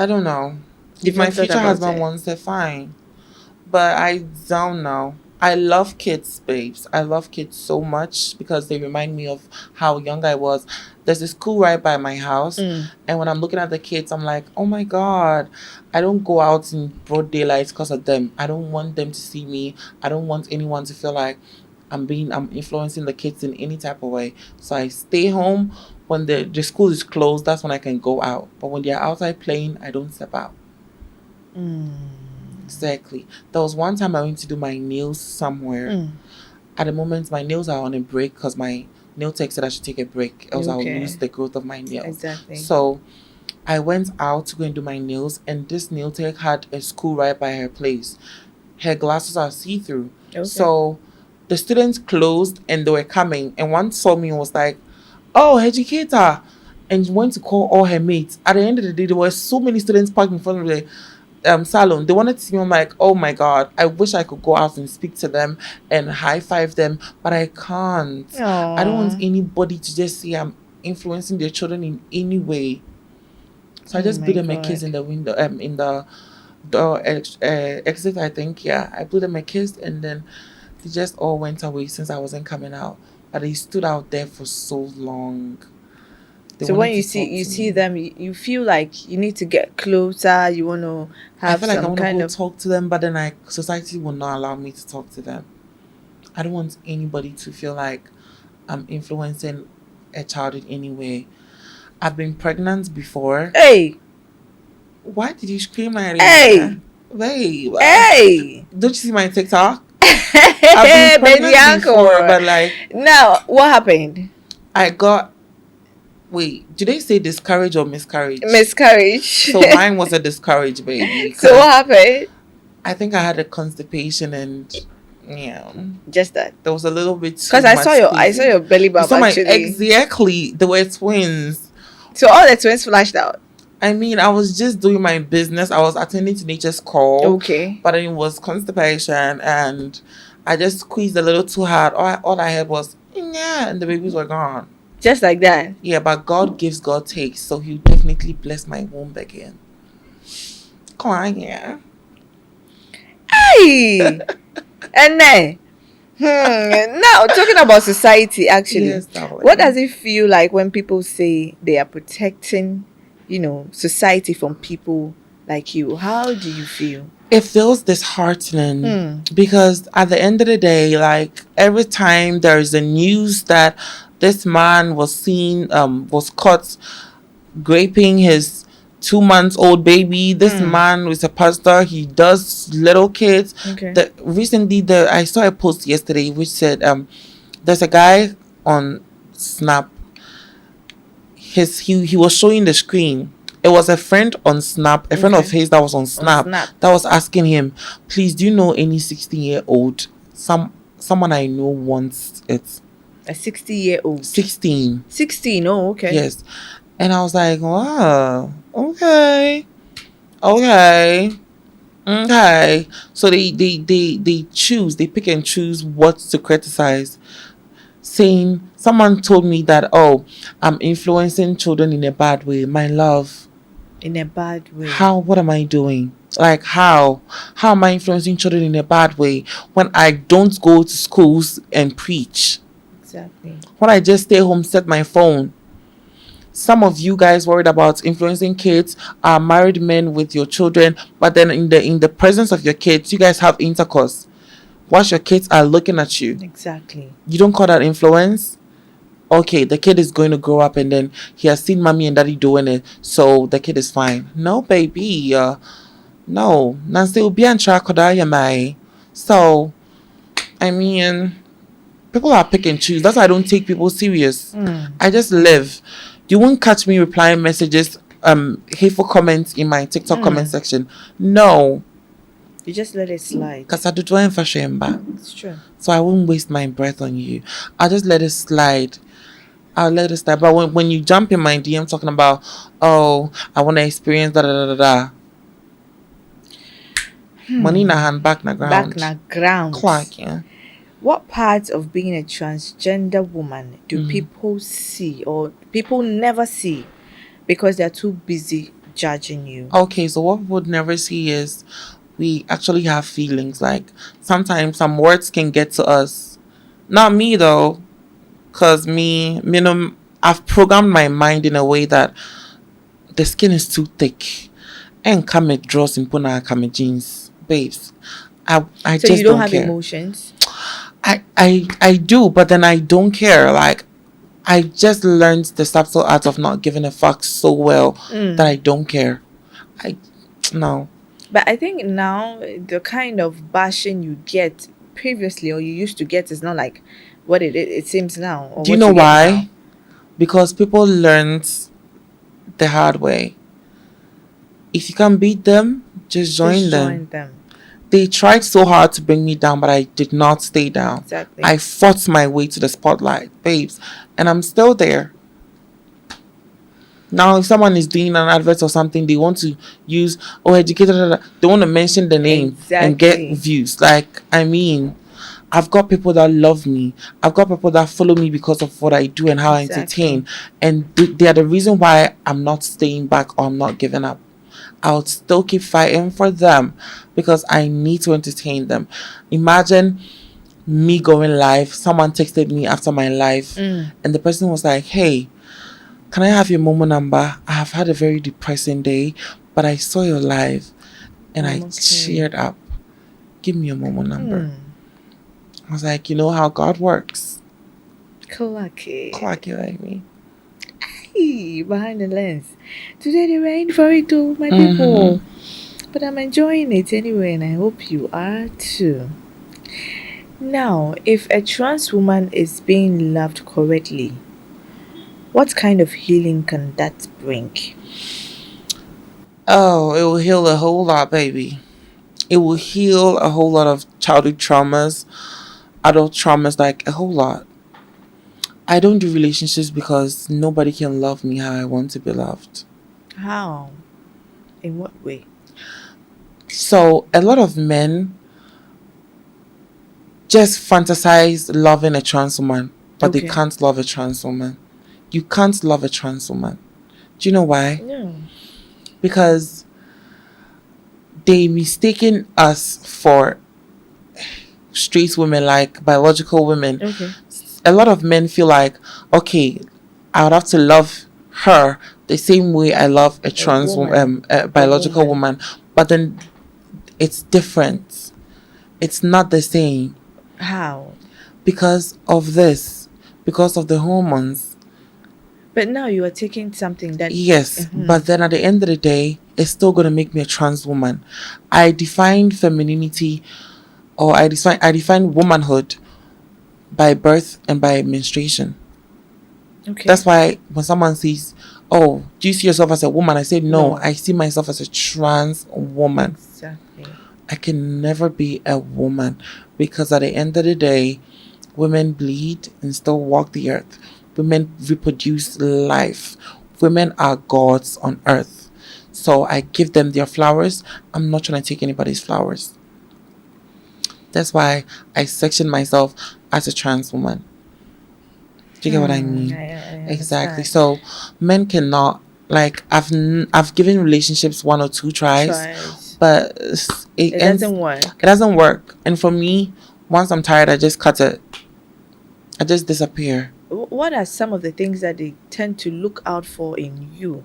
don't know. You've If my not thought future about husband it? wants it, fine. But I don't know. I love kids, babes. I love kids so much because they remind me of how young I was. There's a school right by my house, and when I'm looking at the kids, I'm like, oh my God, I don't go out in broad daylight because of them. I don't want them to see me. I don't want anyone to feel like I'm influencing the kids in any type of way. So I stay home. When the school is closed, that's when I can go out. But when they're outside playing, I don't step out. Exactly. There was one time I went to do my nails somewhere. At the moment, my nails are on a break because my nail tech said I should take a break, else I'll lose the growth of my nails. Exactly. So I went out to go and do my nails, and this nail tech had a school right by her place. Her glasses are see-through. Okay. So the students closed and they were coming, and one saw me and was like, oh, Headucator, and went to call all her mates. At the end of the day, there were so many students parked in front of the salon. They wanted to see me. I'm like, oh my God, I wish I could go out and speak to them and high five them, but I can't. Aww. I don't want anybody to just see I'm influencing their children in any way. So I just blew them a kiss in the window, in the door exit, I think. Yeah, I blew them a kiss, and then they just all went away since I wasn't coming out. But they stood out there for so long. So when you see them, you feel like you need to get closer. You want to have I feel like I want to go of talk to them, but then society will not allow me to talk to them. I don't want anybody to feel like I'm influencing a child in any way. I've been pregnant before. Hey! Why did you scream like that? Hey! Hey! Don't you see my TikTok? I've been pregnant before, but like... Now, what happened? I got... Wait, did they say discourage or miscarriage? Miscarriage. So mine was a discourage, baby. So what happened? I think I had a constipation and... Yeah, just that. There was a little bit because I saw your belly bump. Exactly. They were twins. So all the twins flashed out. I mean, I was just doing my business. I was attending to nature's call. Okay. But it was constipation, and I just squeezed a little too hard. All I had was yeah, and the babies were gone. Just like that. Yeah, but God gives, God takes. So He'll definitely bless my womb again. Come on, yeah. Hey. And then, now talking about society, actually, yes, what does it feel like when people say they are protecting, society from people like you? How do you feel? It feels disheartening because at the end of the day, like every time there is a news that this man was seen, was caught raping his 2-month-old baby. This man was a pastor. He does little kids. Okay. Recently, I saw a post yesterday which said, there's a guy on Snap. He was showing the screen. It was a friend on Snap, a friend of his that was on Snap, that was asking him, please, do you know any 16-year-old? Someone I know wants it. A 60-year-old? 16. 16, oh, okay. Yes. And I was like, wow, okay. So they pick and choose what to criticize. Saying, someone told me that, I'm influencing children in a bad way. My love. In a bad way? How? What am I doing? Like, how? How am I influencing children in a bad way when I don't go to schools and preach? Exactly. When I just stay home, set my phone. Some of you guys worried about influencing kids are married men with your children, but then in the presence of your kids, you guys have intercourse. Whilst your kids are looking at you. Exactly. You don't call that influence? Okay, the kid is going to grow up and then he has seen mommy and daddy doing it, so the kid is fine. No, baby. No. Nancy will be on track. So, I mean, people are pick and choose. That's why I don't take people serious. I just live. You won't catch me replying messages, hateful comments in my TikTok comment section. No. You just let it slide. Because I do for shame back. It's true. So I won't waste my breath on you. I'll just let it slide. But when you jump in my DM talking about, I want to experience da da da da da. Money in a hand, back na ground. Back na ground. Clark, yeah. What parts of being a transgender woman do people see or people never see because they're too busy judging you? Okay, so what people would never see is we actually have feelings. Like sometimes some words can get to us. Not me though, because I've programmed my mind in a way that the skin is too thick. And come it draws in puna come jeans, babes. I So just you don't don't have care. emotions? I do, but then I don't care. Like I just learned the subtle art of not giving a fuck so well that I don't care. No. But I think now the kind of bashing you get previously or you used to get is not like what it seems now. Or Do you what know you get why? now. Because people learned the hard way. If you can beat them, just join them. They tried so hard to bring me down, but I did not stay down. Exactly. I fought my way to the spotlight, babes, and I'm still there. Now, if someone is doing an advert or something, they want to use Headeducator, they want to mention the name and get views. Like, I mean, I've got people that love me. I've got people that follow me because of what I do and how I entertain. And they are the reason why I'm not staying back or I'm not giving up. I'll still keep fighting for them because I need to entertain them. Imagine me going live. Someone texted me after my live and the person was like, hey, can I have your Momo number? I have had a very depressing day, but I saw your live and I cheered up. Give me your Momo number. I was like, you know how God works. Clacky like me. Hey, behind the lens. Today the rain for it too, my people. But I'm enjoying it anyway, and I hope you are too. Now, if a trans woman is being loved correctly, what kind of healing can that bring? Oh, it will heal a whole lot, baby. It will heal a whole lot of childhood traumas, adult traumas, like a whole lot. I don't do relationships because nobody can love me how I want to be loved. How? In what way? So, a lot of men just fantasize loving a trans woman, but they can't love a trans woman. You can't love a trans woman. Do you know why? No. Because they mistaken us for straight women, like biological women. A lot of men feel like, okay, I would have to love her the same way I love a trans woman, a biological woman. But then it's different. It's not the same. How? Because of this. Because of the hormones. But now you are taking something that... Yes, but then at the end of the day, it's still going to make me a trans woman. I define femininity, or I define womanhood by birth and by menstruation. That's why when someone says, oh, do you see yourself as a woman? I say, no, I see myself as a trans woman. Exactly. I can never be a woman because at the end of the day, women bleed and still walk the earth. Women reproduce life. Women are gods on earth. So I give them their flowers. I'm not trying to take anybody's flowers. That's why I section myself as a trans woman. Do you get what I mean? Exactly. So men cannot, like, I've given relationships 1 or 2 tries. But it doesn't work. It doesn't work. And for me, once I'm tired, I just cut it. I just disappear. What are some of the things that they tend to look out for in you,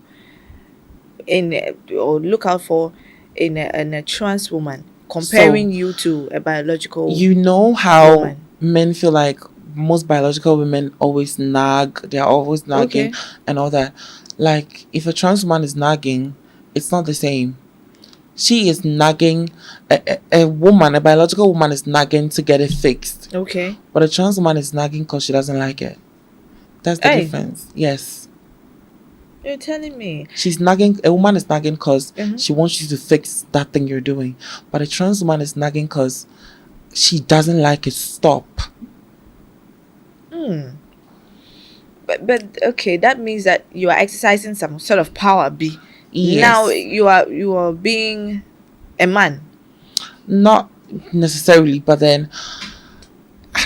or look out for in a trans woman, comparing you to a biological? You know how men feel like most biological women always nag. They're always nagging and all that. Like, if a trans woman is nagging, it's not the same. She is nagging. A woman, a biological woman, is nagging to get it fixed. But a trans woman is nagging because she doesn't like it. That's the difference. Yes. You're telling me. She's nagging. A woman is nagging because she wants you to fix that thing you're doing. But a trans woman is nagging because she doesn't like it. Stop. But okay, that means that you are exercising some sort of power. Yes. Now you are being a man. Not necessarily, but then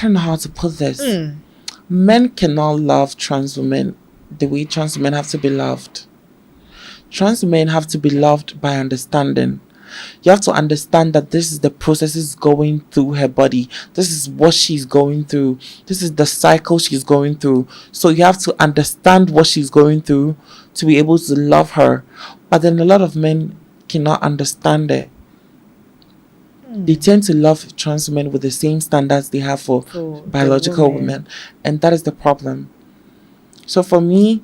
I don't know how to put this. Men cannot love trans women the way trans women have to be loved. Trans women have to be loved by understanding. You have to understand that this is the processes going through her body. This is what she's going through. This is the cycle she's going through. So you have to understand what she's going through to be able to love her. But then a lot of men cannot understand it. They tend to love trans women with the same standards they have for biological women. And that is the problem. So for me,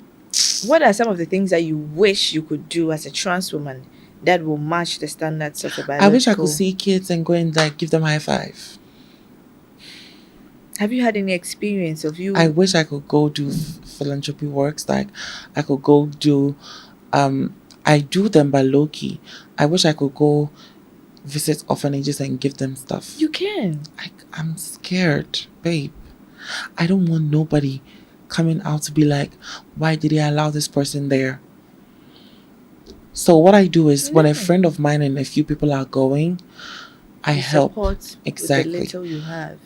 what are some of the things that you wish you could do as a trans woman that will match the standards of a biological? I wish I could see kids and go and like give them high five. Have you had any experience of you? I wish I could go do philanthropy works. Like I could go do, I do them by low key. I wish I could go visit orphanages and give them stuff. You can. I'm scared, babe. I don't want nobody coming out to be like, why did they allow this person there? So what I do is when a friend of mine and a few people are going, I help. Exactly. With the little you have.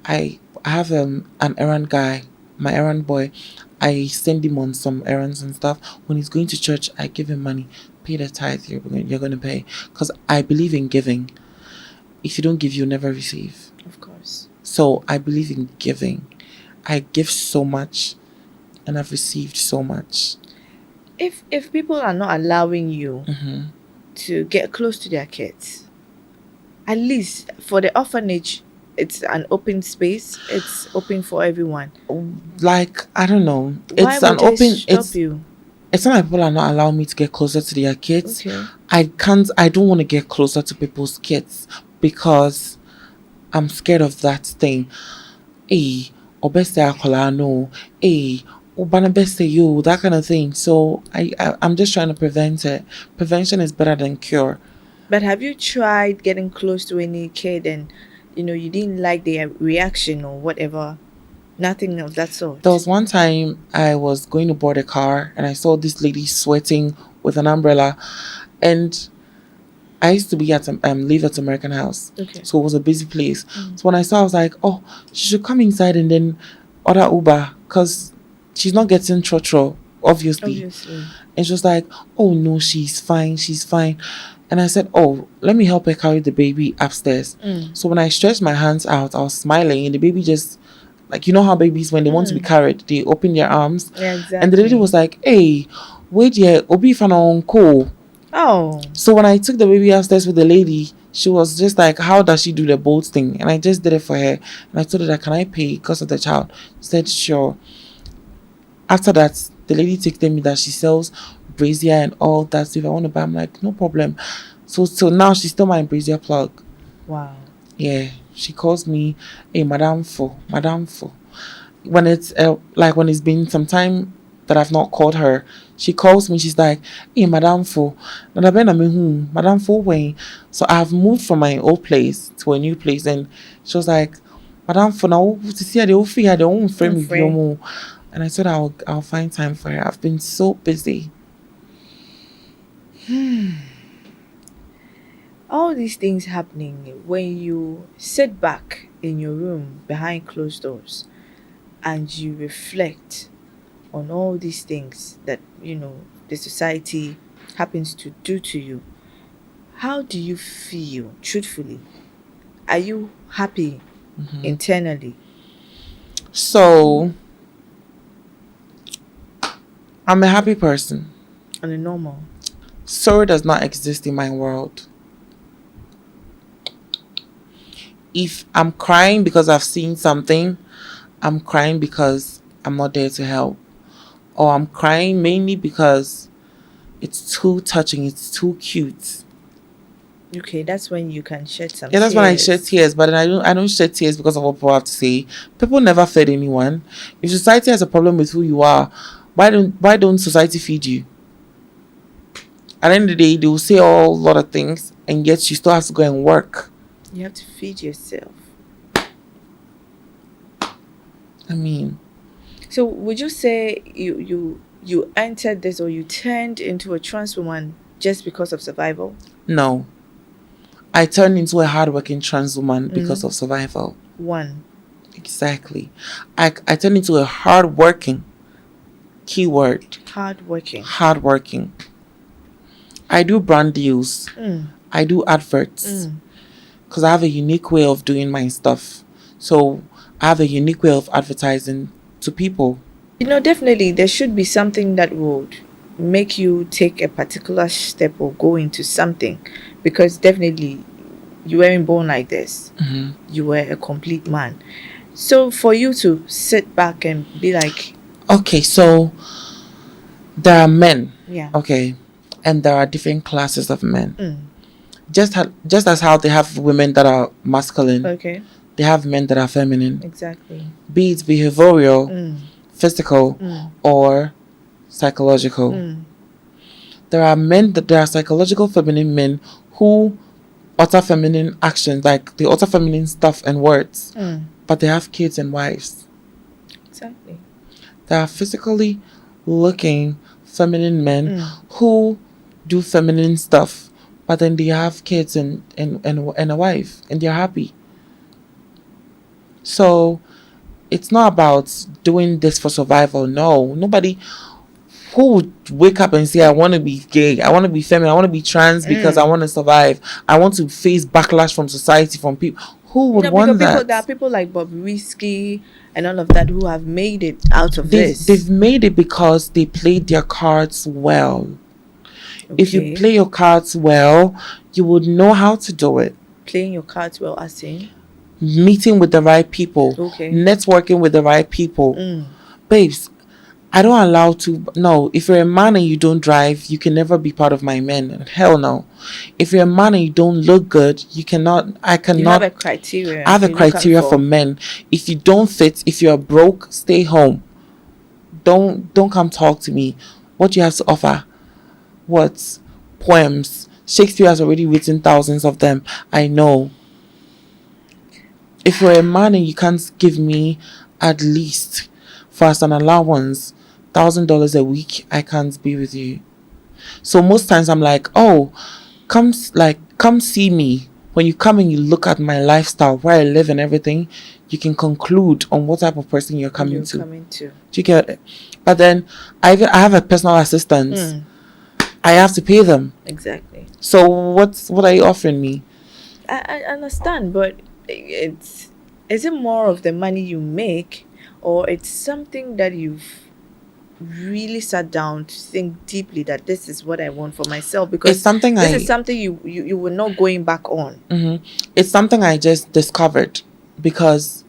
I have an errand guy, my errand boy. I send him on some errands and stuff. When he's going to church, I give him money. Pay the tithe you're going to pay. Because I believe in giving. If you don't give, you'll never receive. Of course. So I believe in giving. I give so much and I've received so much. If people are not allowing you to get close to their kids, at least for the orphanage, it's an open space. It's open for everyone. Like, I don't know. Why would they stop you? It's not like people are not allowing me to get closer to their kids. Okay. I don't want to get closer to people's kids because I'm scared of that thing. Hey, obese no. Hey, obana you, that kind of thing. So I'm just trying to prevent it. Prevention is better than cure. But have you tried getting close to any kid and you didn't like their reaction or whatever? Nothing of that sort. There was one time I was going to board a car and I saw this lady sweating with an umbrella, and I used to be at live at American House. Okay. So it was a busy place. So when I saw, I was like, oh, she should come inside and then order Uber because she's not getting trotro, obviously. And she was like, oh no, she's fine. And I said, oh, let me help her carry the baby upstairs. So when I stretched my hands out, I was smiling and the baby just, like, you know how babies, when they want to be carried, they open their arms. Yeah, exactly. And the lady was like, hey, wait here, Obi Fanon Ko. Oh. So when I took the baby upstairs with the lady, she was just like, how does she do the bolt thing? And I just did it for her. And I told her that, can I pay because of the child? She said, sure. After that, the lady texted me that she sells brazier and all that. So if I want to buy, I'm like, no problem. So now she's still my brazier plug. Wow. Yeah. She calls me, hey, Madame Fo. When it's when it's been some time that I've not called her, she calls me. She's like, hey, Madame Fo. Madame Fo Wayne. So I've moved from my old place to a new place, and she was like, Madame Fo, now to see her, they will figure their own frame with you more. And I said I'll find time for her. I've been so busy. All these things happening when you sit back in your room behind closed doors and you reflect on all these things that the society happens to do to you, how do you feel truthfully? Are you happy internally? So I'm a happy person. On a normal. Sorrow does not exist in my world. If I'm crying because I've seen something, I'm crying because I'm not there to help. Or I'm crying mainly because it's too touching, it's too cute. Okay, that's when you can shed some tears. Yeah, that's when I shed tears, but I don't shed tears because of what people have to say. People never fed anyone. If society has a problem with who you are, why don't society feed you? At the end of the day, they will say a lot of things, and yet you still have to go and work. You have to feed yourself. I mean, so would you say you entered this, or you turned into a trans woman just because of survival? No. I turned into a hardworking trans woman because of survival. Exactly. I turn into a hardworking keyword. Hardworking. Hardworking. I do brand deals. I do adverts. Because I have a unique way of doing my stuff. So I have a unique way of advertising to people. Definitely there should be something that would make you take a particular step or go into something, because definitely you weren't born like this. You were a complete man. So for you to sit back and be like, okay, so there are men. Yeah. Okay. And there are different classes of men. Just as how they have women that are masculine. Okay. They have men that are feminine. Exactly. Be it behavioral, physical, or psychological. There are psychological feminine men who utter feminine actions, like they utter feminine stuff and words, but they have kids and wives. Exactly. There are physically looking feminine men who do feminine stuff, but then they have kids and a wife, and they're happy. So it's not about doing this for survival. No, nobody who would wake up and say, I want to be gay, I want to be feminine, I want to be trans because I want to survive, I want to face backlash from society, from people. Who would want that? There are people like Bobrisky and all of that who have made it out of this. They've made it because they played their cards well. Okay. If you play your cards well, you would know how to do it. Playing your cards well, as in? Meeting with the right people. Okay. Networking with the right people. Babes, I don't allow to. No, if you're a man and you don't drive, you can never be part of my men. Hell no. If you're a man and you don't look good, you cannot. I cannot. You have a criteria. I have a criteria for men. If you don't fit, if you're broke, stay home. Don't come talk to me. What do you have to offer? What? Poems. Shakespeare has already written thousands of them. I know. If you're a man and you can't give me at least for as an allowance $1,000 a week, I can't be with you. So most times I'm like, oh, come see me. When you come and you look at my lifestyle, where I live and everything, you can conclude on what type of person you're coming to. Do you get it? But then I have a personal assistant. I have to pay them. Exactly. So what are you offering me? I understand, but is it more of the money you make, or it's something that you've really sat down to think deeply that this is what I want for myself? Because this is something you were not going back on. It's something I just discovered because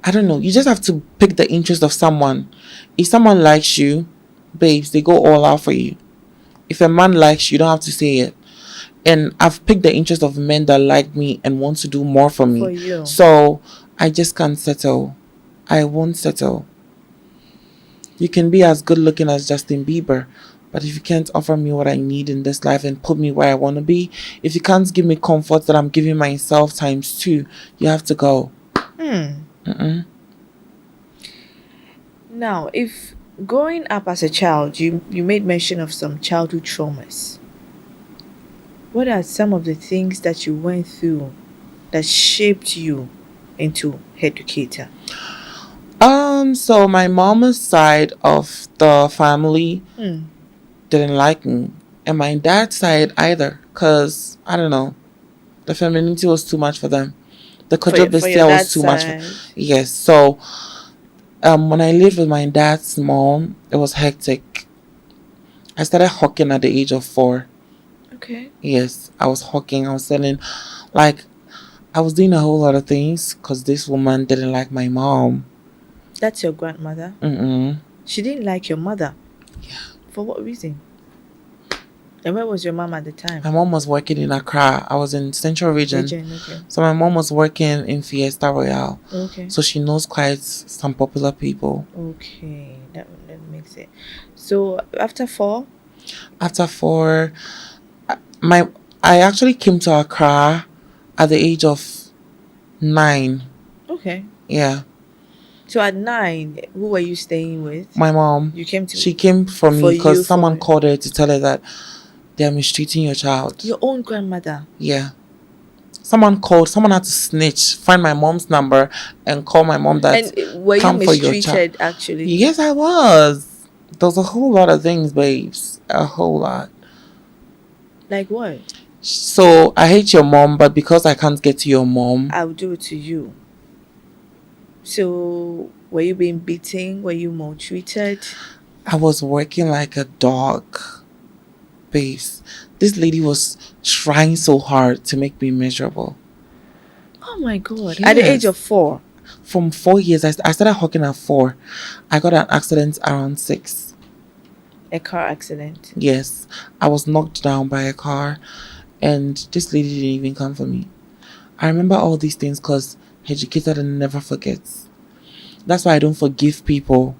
I don't know. You just have to pick the interest of someone. If someone likes you, babes, they go all out for you. If a man likes you, you don't have to say it. And I've picked the interest of men that like me and want to do more for me. For you. So I just can't settle. I won't settle. You can be as good looking as Justin Bieber, but if you can't offer me what I need in this life and put me where I want to be, if you can't give me comfort that I'm giving myself times 2, you have to go. Now, if growing up as a child, you made mention of some childhood traumas. What are some of the things that you went through that shaped you into Headucator? So my mom's side of the family didn't like me, and my dad's side either, cause I don't know, the femininity was too much for them. The Kojobestia was too much. Yes. So, when I lived with my dad's mom, it was hectic. I started hawking at the age of 4. Okay. Yes, I was hawking. I was selling, like, I was doing a whole lot of things because this woman didn't like my mom. That's your grandmother? She didn't like your mother? Yeah. For what reason? And where was your mom at the time? My mom was working in Accra. I was in Central Region. Okay. So my mom was working in Fiesta Royale. Okay. So she knows quite some popular people. Okay, that makes it. So after 4? After 4, I actually came to Accra at the age of 9. Okay. Yeah. So at 9, who were you staying with? My mom. She came for me because someone called her to tell her that they are mistreating your child. Your own grandmother? Yeah. Someone had to snitch, find my mom's number, and call my mom that And were you come for your child. mistreated actually? Yes, I was. There was a whole lot of things, babes. A whole lot. Like what? So I hate your mom, but because I can't get to your mom, I'll do it to you. So were you being beaten? Were you maltreated? I was working like a dog. Babes, this lady was trying so hard to make me miserable. Oh my God. At the age of 4? From 4 years, I started hawking at 4. I got an accident around 6. A car accident? Yes. I was knocked down by a car, and this lady didn't even come for me. I remember all these things because Headucator never forgets. That's why I don't forgive people,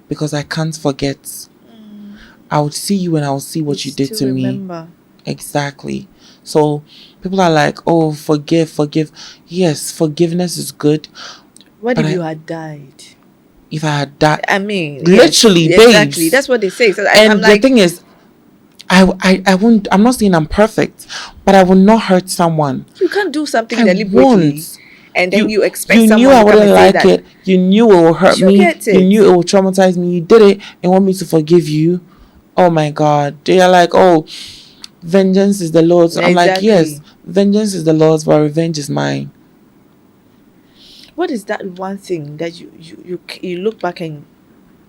because I can't forget. I would see you and I would see what you did to remember. Me. Exactly. So people are like, oh, forgive. Yes, forgiveness is good. What if you had died? If I had died, I mean, literally, yes, babes. Exactly. That's what they say. So and the thing is, I won't. I'm not saying I'm perfect, but I will not hurt someone. You can't do something deliberately, and then you expect you someone knew I to come wouldn't and say like that. it. You knew it will hurt me. You knew it will traumatize me. You did it and want me to forgive you. Oh my God! They are like, oh, vengeance is the Lord's. I'm like, yes, vengeance is the Lord's, but revenge is mine. What is that one thing that you look back and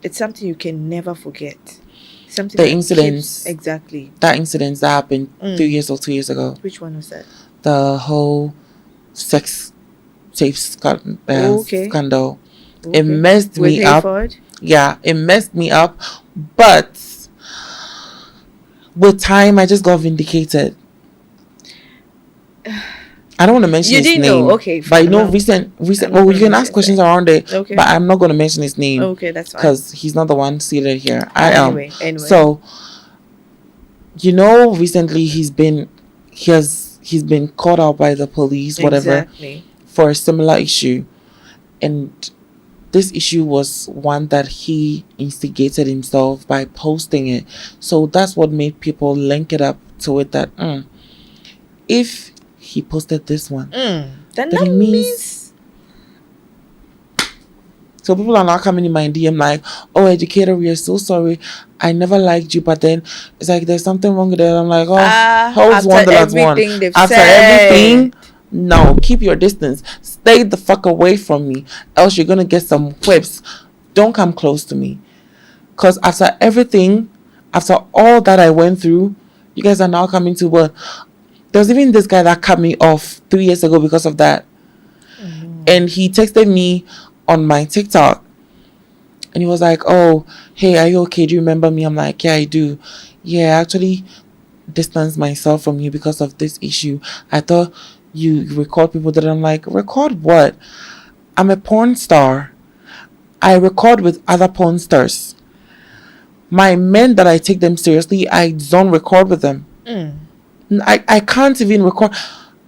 it's something you can never forget? Something the incidents. Exactly. That incident that happened 3 years or 2 years ago. Which one was that? The whole sex tape scandal. Okay. It messed me up. Yeah, it messed me up. But with time, I just got vindicated. I don't want to mention his name. You didn't know, okay. But you know, recent. Well, you can ask questions around it. Okay. But I'm not going to mention his name. Okay, that's fine. Because he's not the one seated here. I am. Anyway. So, you know, recently he's been caught out by the police, whatever, for a similar issue, and this issue was one that he instigated himself by posting it. So that's what made people link it up to it that if he posted this one, then that means. So people are now coming in my DM like, oh, Headucator, we are so sorry. I never liked you, but then it's like there's something wrong with it. I'm like, oh, holds one the last one. After everything, no, keep your distance. Stay the fuck away from me, else you're gonna get some whips. Don't come close to me. Cause after everything, after all that I went through, you guys are now coming to what? There was even this guy that cut me off 3 years ago because of that. And he texted me on my TikTok. And he was like, oh, hey, are you okay? Do you remember me? I'm like, yeah, I do. Yeah, I actually distanced myself from you because of this issue. I thought you record people that I'm like, record what? I'm a porn star. I record with other porn stars. My men that I take them seriously, I don't record with them. I can't even record.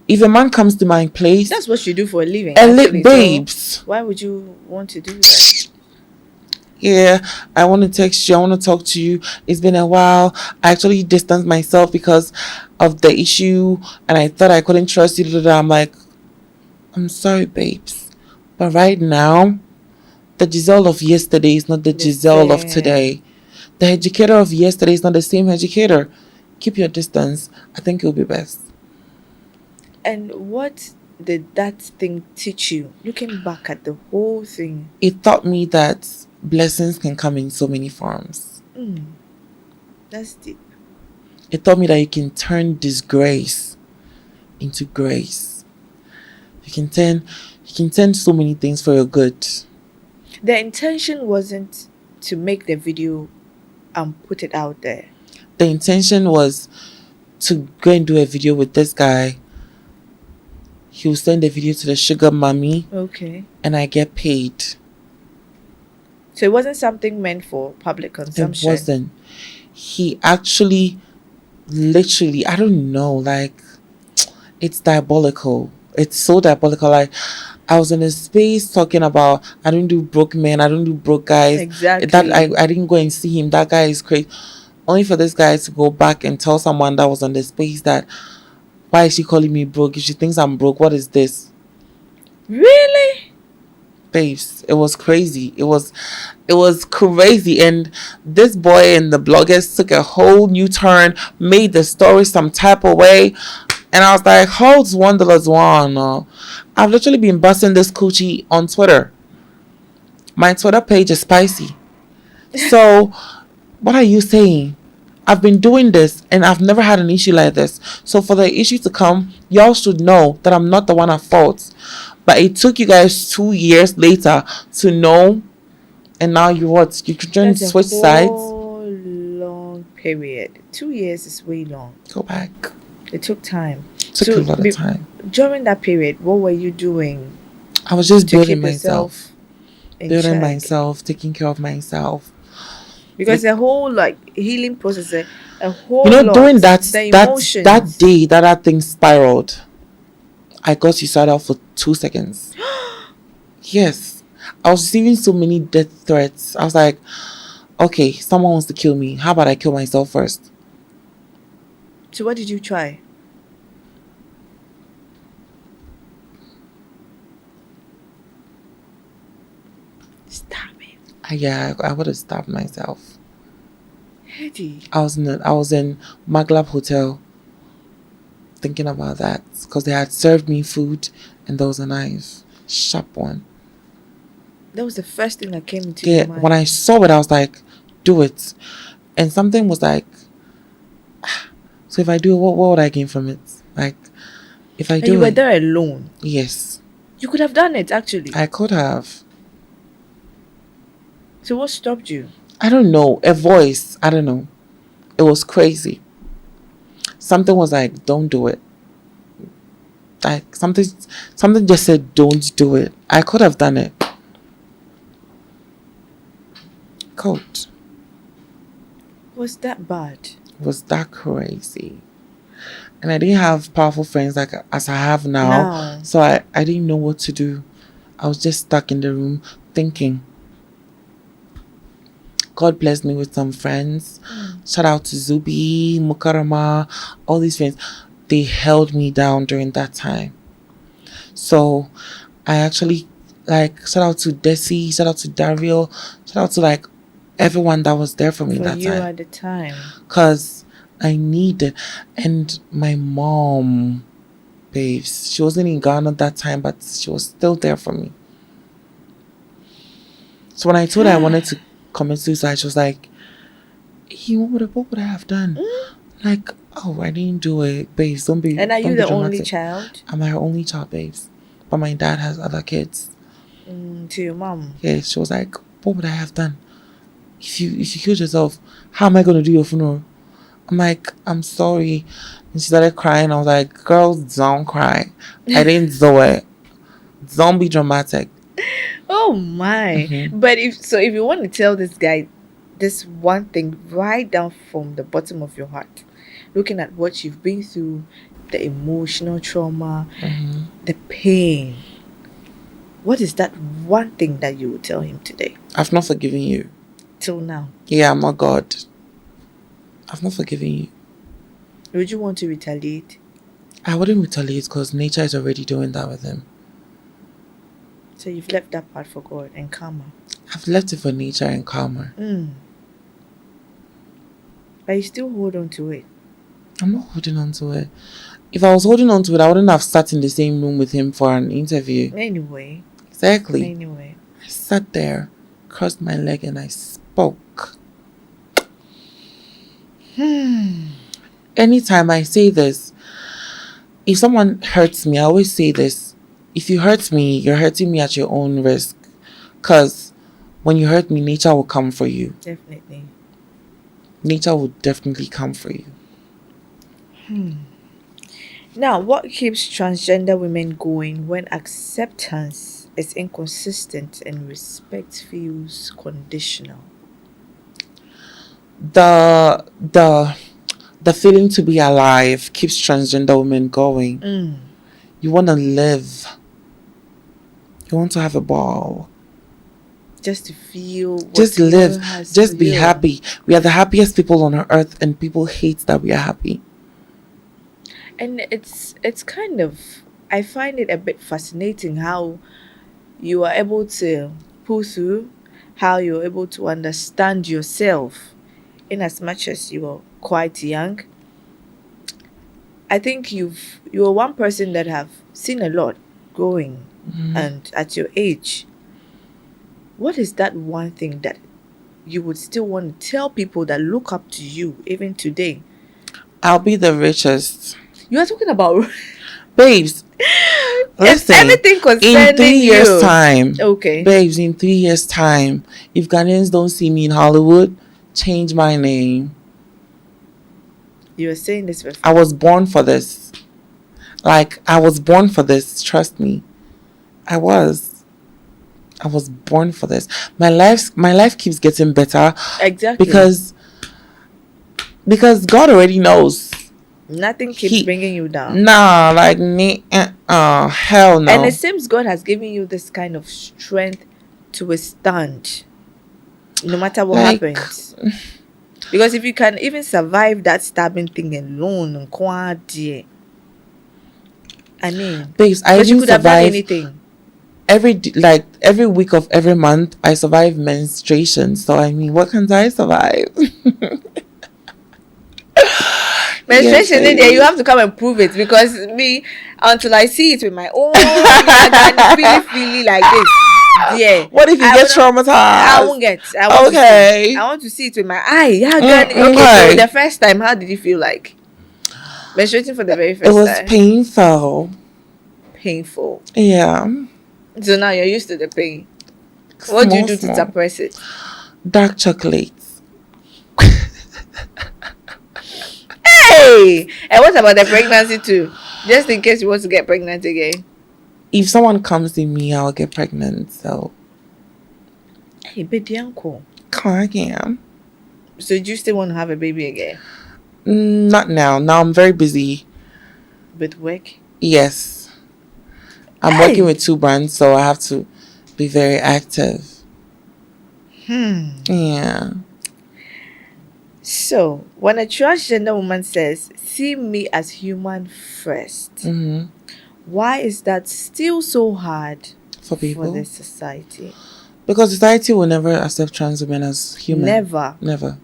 If a man comes to my place, that's what you do for a living. Babes. So why would you want to do that? Yeah, I want to text you. I want to talk to you. It's been a while. I actually distanced myself because of the issue, and I thought I couldn't trust you. I'm like, I'm sorry, babes, but right now, the Giselle of yesterday is not the Giselle of today. The Headucator of yesterday is not the same Headucator. Keep your distance. I think it will be best. And what did that thing teach you? Looking back at the whole thing, it taught me that blessings can come in so many forms. That's deep. It taught me that you can turn disgrace into grace. You can turn so many things for your good. The intention wasn't to make the video and put it out there. The intention was to go and do a video with this guy. He will send the video to the sugar mommy. Okay. And I get paid. So it wasn't something meant for public consumption? It wasn't. He actually, literally, I don't know, like, it's diabolical. It's so diabolical. Like, I was in a space talking about, I don't do broke men, I don't do broke guys. Exactly. That I didn't go and see him. That guy is crazy. Only for this guy to go back and tell someone that was on the space that Why is she calling me broke? If she thinks I'm broke, what is this? Really? Babes, it was crazy. It was crazy. And this boy and the bloggers took a whole new turn, made the story some type of way. And I was like, holds $1. I've literally been busting this coochie on Twitter. My Twitter page is spicy. So, what are you saying? I've been doing this and I've never had an issue like this. So for the issue to come, y'all should know that I'm not the one at fault. But it took you guys 2 years later to know, and now you're trying to switch sides. Long period. 2 years is way long. Go back. It took time. It took a lot of time. During that period, what were you doing? I was just building myself. Building myself, taking care of myself. Because the whole healing process, a whole during that day that thing spiraled, I got suicidal for 2 seconds. Yes. I was receiving so many death threats. I was like, okay, someone wants to kill me. How about I kill myself first? So what did you try? Stabbing. Yeah, I would have stabbed myself. Heady. I was in Maglab Hotel thinking about that because they had served me food and there was a knife, sharp one. That was the first thing that came into your mind. When I saw it, I was like, do it. And something was like, so if I do it, what would I gain from it? Like, if I do it. And you were there alone? Yes. You could have done it, actually. I could have. So what stopped you? I don't know. A voice. I don't know. It was crazy. Something was like, don't do it. Like, something just said, don't do it. I could have done it. Cold. Was that bad? Was that crazy? And I didn't have powerful friends like as I have now. So I didn't know what to do. I was just stuck in the room thinking. God blessed me with some friends. Shout out to Zubi, Mukarama, all these friends. They held me down during that time. So I actually shout out to Desi, shout out to Dario, shout out to everyone that was there for me that time. At the time. Because I needed. And my mom, babes, she wasn't in Ghana at that time, but she was still there for me. So when I told her I wanted to commit suicide, she was like, hey, what would I have done? Like, oh, I didn't do it, babes. Don't be. And are you the dramatic. only child? I'm her only child, babes. But my dad has other kids. To your mom? Yeah, she was like, what would I have done? If you killed yourself, how am I going to do your funeral? I'm like, I'm sorry. And she started crying. I was like, girl, don't cry. I didn't do it. Don't be dramatic. Oh my. Mm-hmm. But if you want to tell this guy this one thing right down from the bottom of your heart, looking at what you've been through, the emotional trauma, the pain, what is that one thing that you would tell him today? I've not forgiven you. Till now? Yeah, I'm not God. I've not forgiven you. Would you want to retaliate? I wouldn't retaliate because nature is already doing that with him. So you've left that part for God and karma? I've left it for nature and karma. But you still hold on to it? I'm not holding on to it. If I was holding on to it, I wouldn't have sat in the same room with him for an interview. Anyway. Exactly. Anyway. I sat there, crossed my leg, and I spoke. Anytime I say this, if someone hurts me, I always say this. If you hurt me, you're hurting me at your own risk. Because when you hurt me, nature will come for you. Definitely. Nature will definitely come for you. Now, what keeps transgender women going when acceptance is inconsistent and respect feels conditional? The feeling to be alive keeps transgender women going. You want to live. You want to have a ball. Just to feel. Just live. Just be happy. We are the happiest people on earth, and people hate that we are happy. And it's kind of, I find it a bit fascinating how you are able to pull through, how you're able to understand yourself in as much as you are quite young. I think you're one person that have seen a lot growing, and at your age, what is that one thing that you would still want to tell people that look up to you even today? I'll be the richest. You are talking about Babes, it's listen, everything in concerning 3 years' you. time, Okay. babes, in 3 years' time, if Ghanaians don't see me in Hollywood, change my name. You were saying this before. I was born for this. Like, I was born for this. Trust me. I was born for this. My life keeps getting better Exactly. because God already knows. Nothing keeps bringing you down. Nah, like hell no. And it seems God has given you this kind of strength to withstand no matter what happens. Because if you can even survive that stabbing thing alone, I mean, babes, I because you even could have done survive anything. every week of every month. I survive menstruation. So I mean, what can I survive? Menstruation, Yes, there you have to come and prove it, because me, until I see it with my own feely like this. Yeah. What if you get traumatized? I won't get. I want to see it with my eye. Okay. So the first time, how did you feel like menstruating for the very first time? It was painful. Painful. Yeah. So now you're used to the pain. What do you do to suppress it? Dark chocolates. Hey! And what about the pregnancy too? Just in case you want to get pregnant again. If someone comes to me, I'll get pregnant. So. Hey, baby uncle. I can. So do you still want to have a baby again? Not now. Now I'm very busy. With work? Yes. I'm working with 2 brands, so I have to be very active. Yeah. So, when a transgender woman says, see me as human first, why is that still so hard for people? For this society? Because society will never accept trans women as human. Never.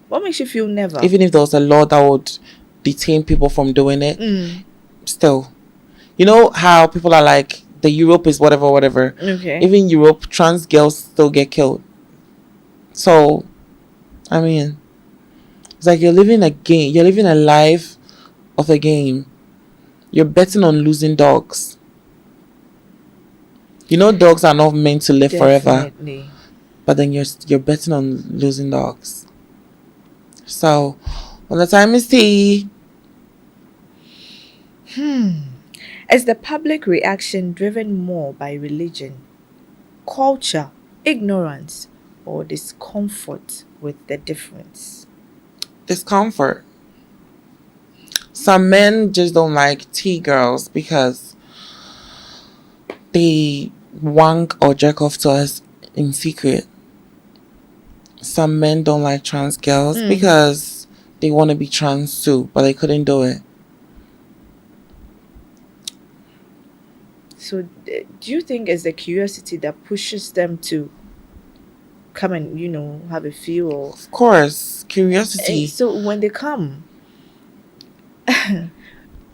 What makes you feel never? Even if there was a law that would detain people from doing it, still. You know how people are like, the Europe is whatever. Okay. Even Europe, trans girls still get killed. So, I mean, it's like you're living a game. You're living a life of a game. You're betting on losing dogs. You know, dogs are not meant to live forever. But then you're betting on losing dogs. So, when the time is tea. Is the public reaction driven more by religion, culture, ignorance, or discomfort with the difference? Discomfort. Some men just don't like T-girls because they wank or jerk off to us in secret. Some men don't like trans girls because they want to be trans too, but they couldn't do it. So, do you think it's the curiosity that pushes them to come and, have a feel? Of course, curiosity. So, when they come,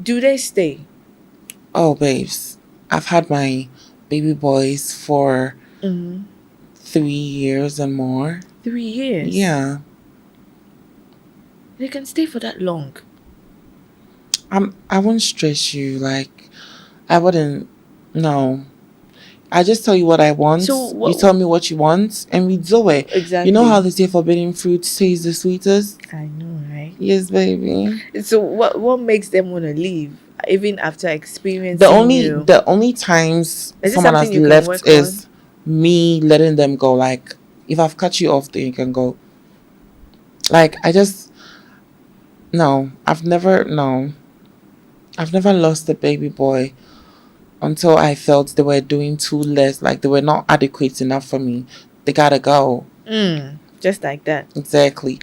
do they stay? Oh, babes. I've had my baby boys for 3 years and more. 3 years? Yeah. They can stay for that long? I wouldn't stress you. Like, I wouldn't. No. I just tell you what I want. So you tell me what you want, and we do it. Exactly. You know how they say forbidden fruit tastes the sweetest? I know, right? Yes, baby. So what makes them want to leave, even after experiencing the only times someone has left is me letting them go. Like, if I've cut you off, then you can go. Like, I've never lost a baby boy until I felt they were doing too less, like they were not adequate enough for me. They gotta go. Just like that. Exactly.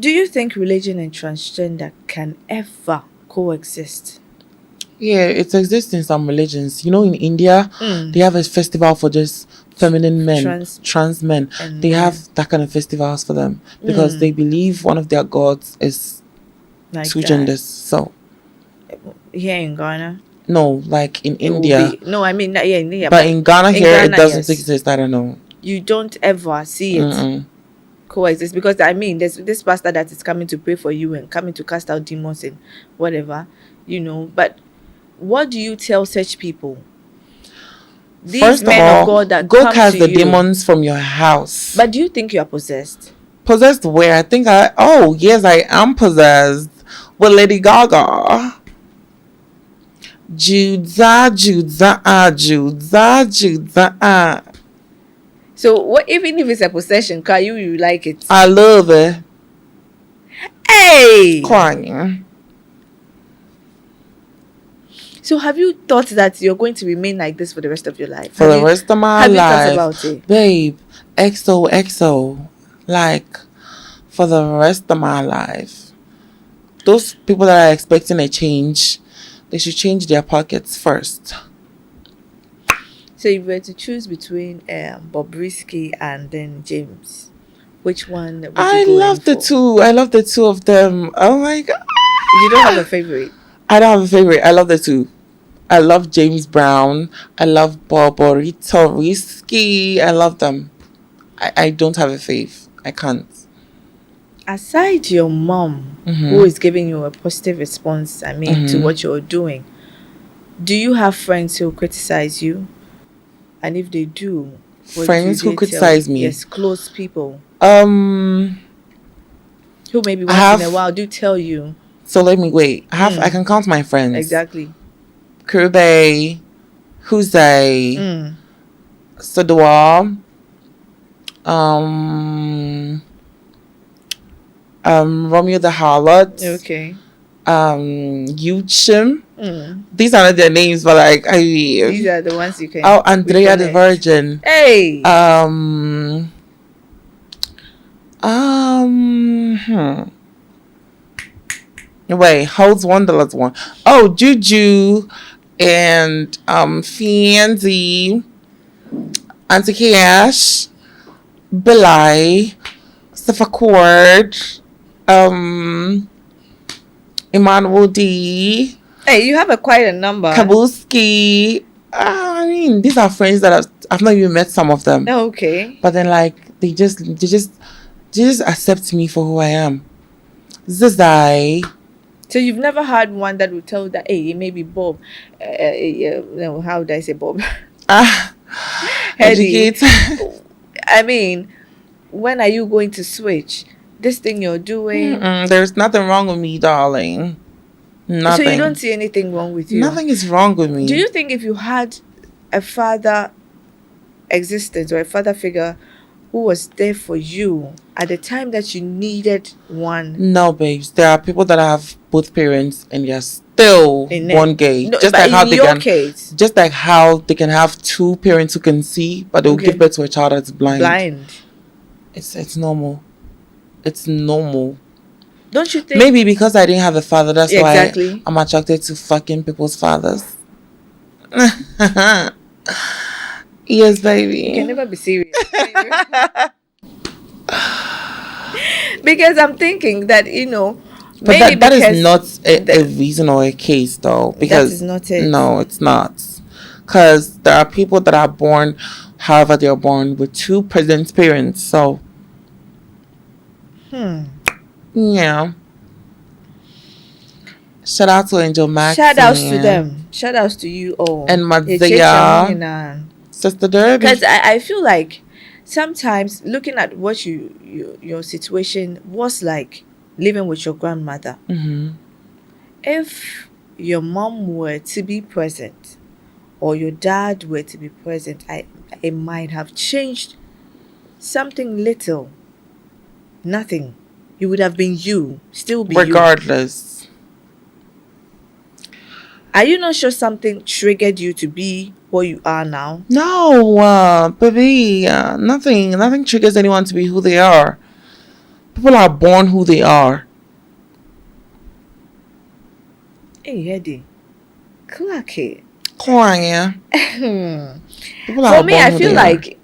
Do you think religion and transgender can ever coexist? Yeah, it exists in some religions. You know, in India, they have a festival for just feminine men, trans men. They have that kind of festivals for them because they believe one of their gods is like two that. genders. So here in Ghana, no, like in India. No, I mean, yeah, in India. But in Ghana here, Ghana, it doesn't exist. I don't know. You don't ever see it coexist because I mean, there's this pastor that is coming to pray for you and coming to cast out demons and whatever, you know. But what do you tell such people? These First men of all, of God that go come cast to the you, demons from your house. But do you think you are possessed? Possessed where? I think oh yes, I am possessed with Lady Gaga. Judah, Judah, Judah, Judah. So what? Even if it's a possession, can you like it? I love it. Hey, Crying. So have you thought that you're going to remain like this for the rest of your life? For the rest of my life. Have you thought about it? Babe, XOXO. Like, for the rest of my life. Those people that are expecting a change, they should change their pockets first. So if you were to choose between Bobrisky and then James, which one would you I love the two. I love the two of them. Oh my God. You don't have a favorite? I don't have a favorite. I love the two. I love James Brown. I love Boborito Risky. I love them. I don't have a fave. I can't. Aside your mom, who is giving you a positive response, I mean, to what you're doing, do you have friends who criticize you? And if they do, friends who criticize me? Yes, close people. Who maybe once in a while do tell you. So let me wait. I can count my friends. Exactly. Kirube, Huzai, Sadwa, Romeo the Harlot. Okay. Yuchim. These are not their names, but like these are the ones you can. Oh, Andrea the Virgin. Hey. Wait, holds one the last one. Oh, Juju and Fianzi, Auntie Cash, Belai, Safacord, Emmanuel D. Hey, you have quite a number. Kabuski. I mean, these are friends that I've not even met some of them. Okay. But then like they just accept me for who I am. Zizai. So you've never had one that would tell that, hey, it may be Bob. No, how would I say Bob? Headucator. I mean, when are you going to switch? This thing you're doing. There's nothing wrong with me, darling. Nothing. So you don't see anything wrong with you? Nothing is wrong with me. Do you think if you had a father existence or a father figure who was there for you at the time that you needed one? No, babes. There are people that have both parents and they're still born gay. No, just like how they can. Case, just like how they can have two parents who can see, but they'll give birth to a child that's blind. It's normal. It's normal. Don't you think? Maybe because I didn't have a father, that's why I'm attracted to fucking people's fathers. Yes, baby. You can never be serious. Because I'm thinking that, but that is not a reason or a case, though. Because that is not it. No, it's not. Because there are people that are born, however they are born, with two present parents. So, yeah. Shout out to Angel Max. Shout outs to them. Shout outs to you all. And Mazia. Sister Derby. Because I feel like sometimes looking at what your situation was like living with your grandmother, if your mom were to be present or your dad were to be present, it might have changed something little. Nothing. You would have been you, still be regardless. Are you not sure something triggered you to be what you are now? No, baby. Nothing triggers anyone to be who they are. People are born who they are. Hey, Eddie. Clacky. Yeah. People are For me, born I who feel they are. like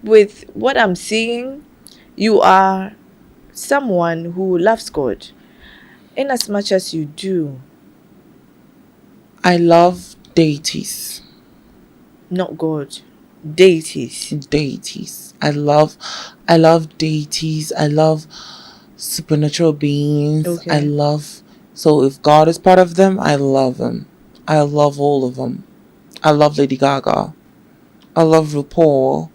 with what I'm seeing, you are someone who loves God in as much as you do. I love deities. Not God. Deities. Deities. I love deities. I love supernatural beings. Okay. I love, so if God is part of them, I love him. I love all of them. I love Lady Gaga. I love RuPaul.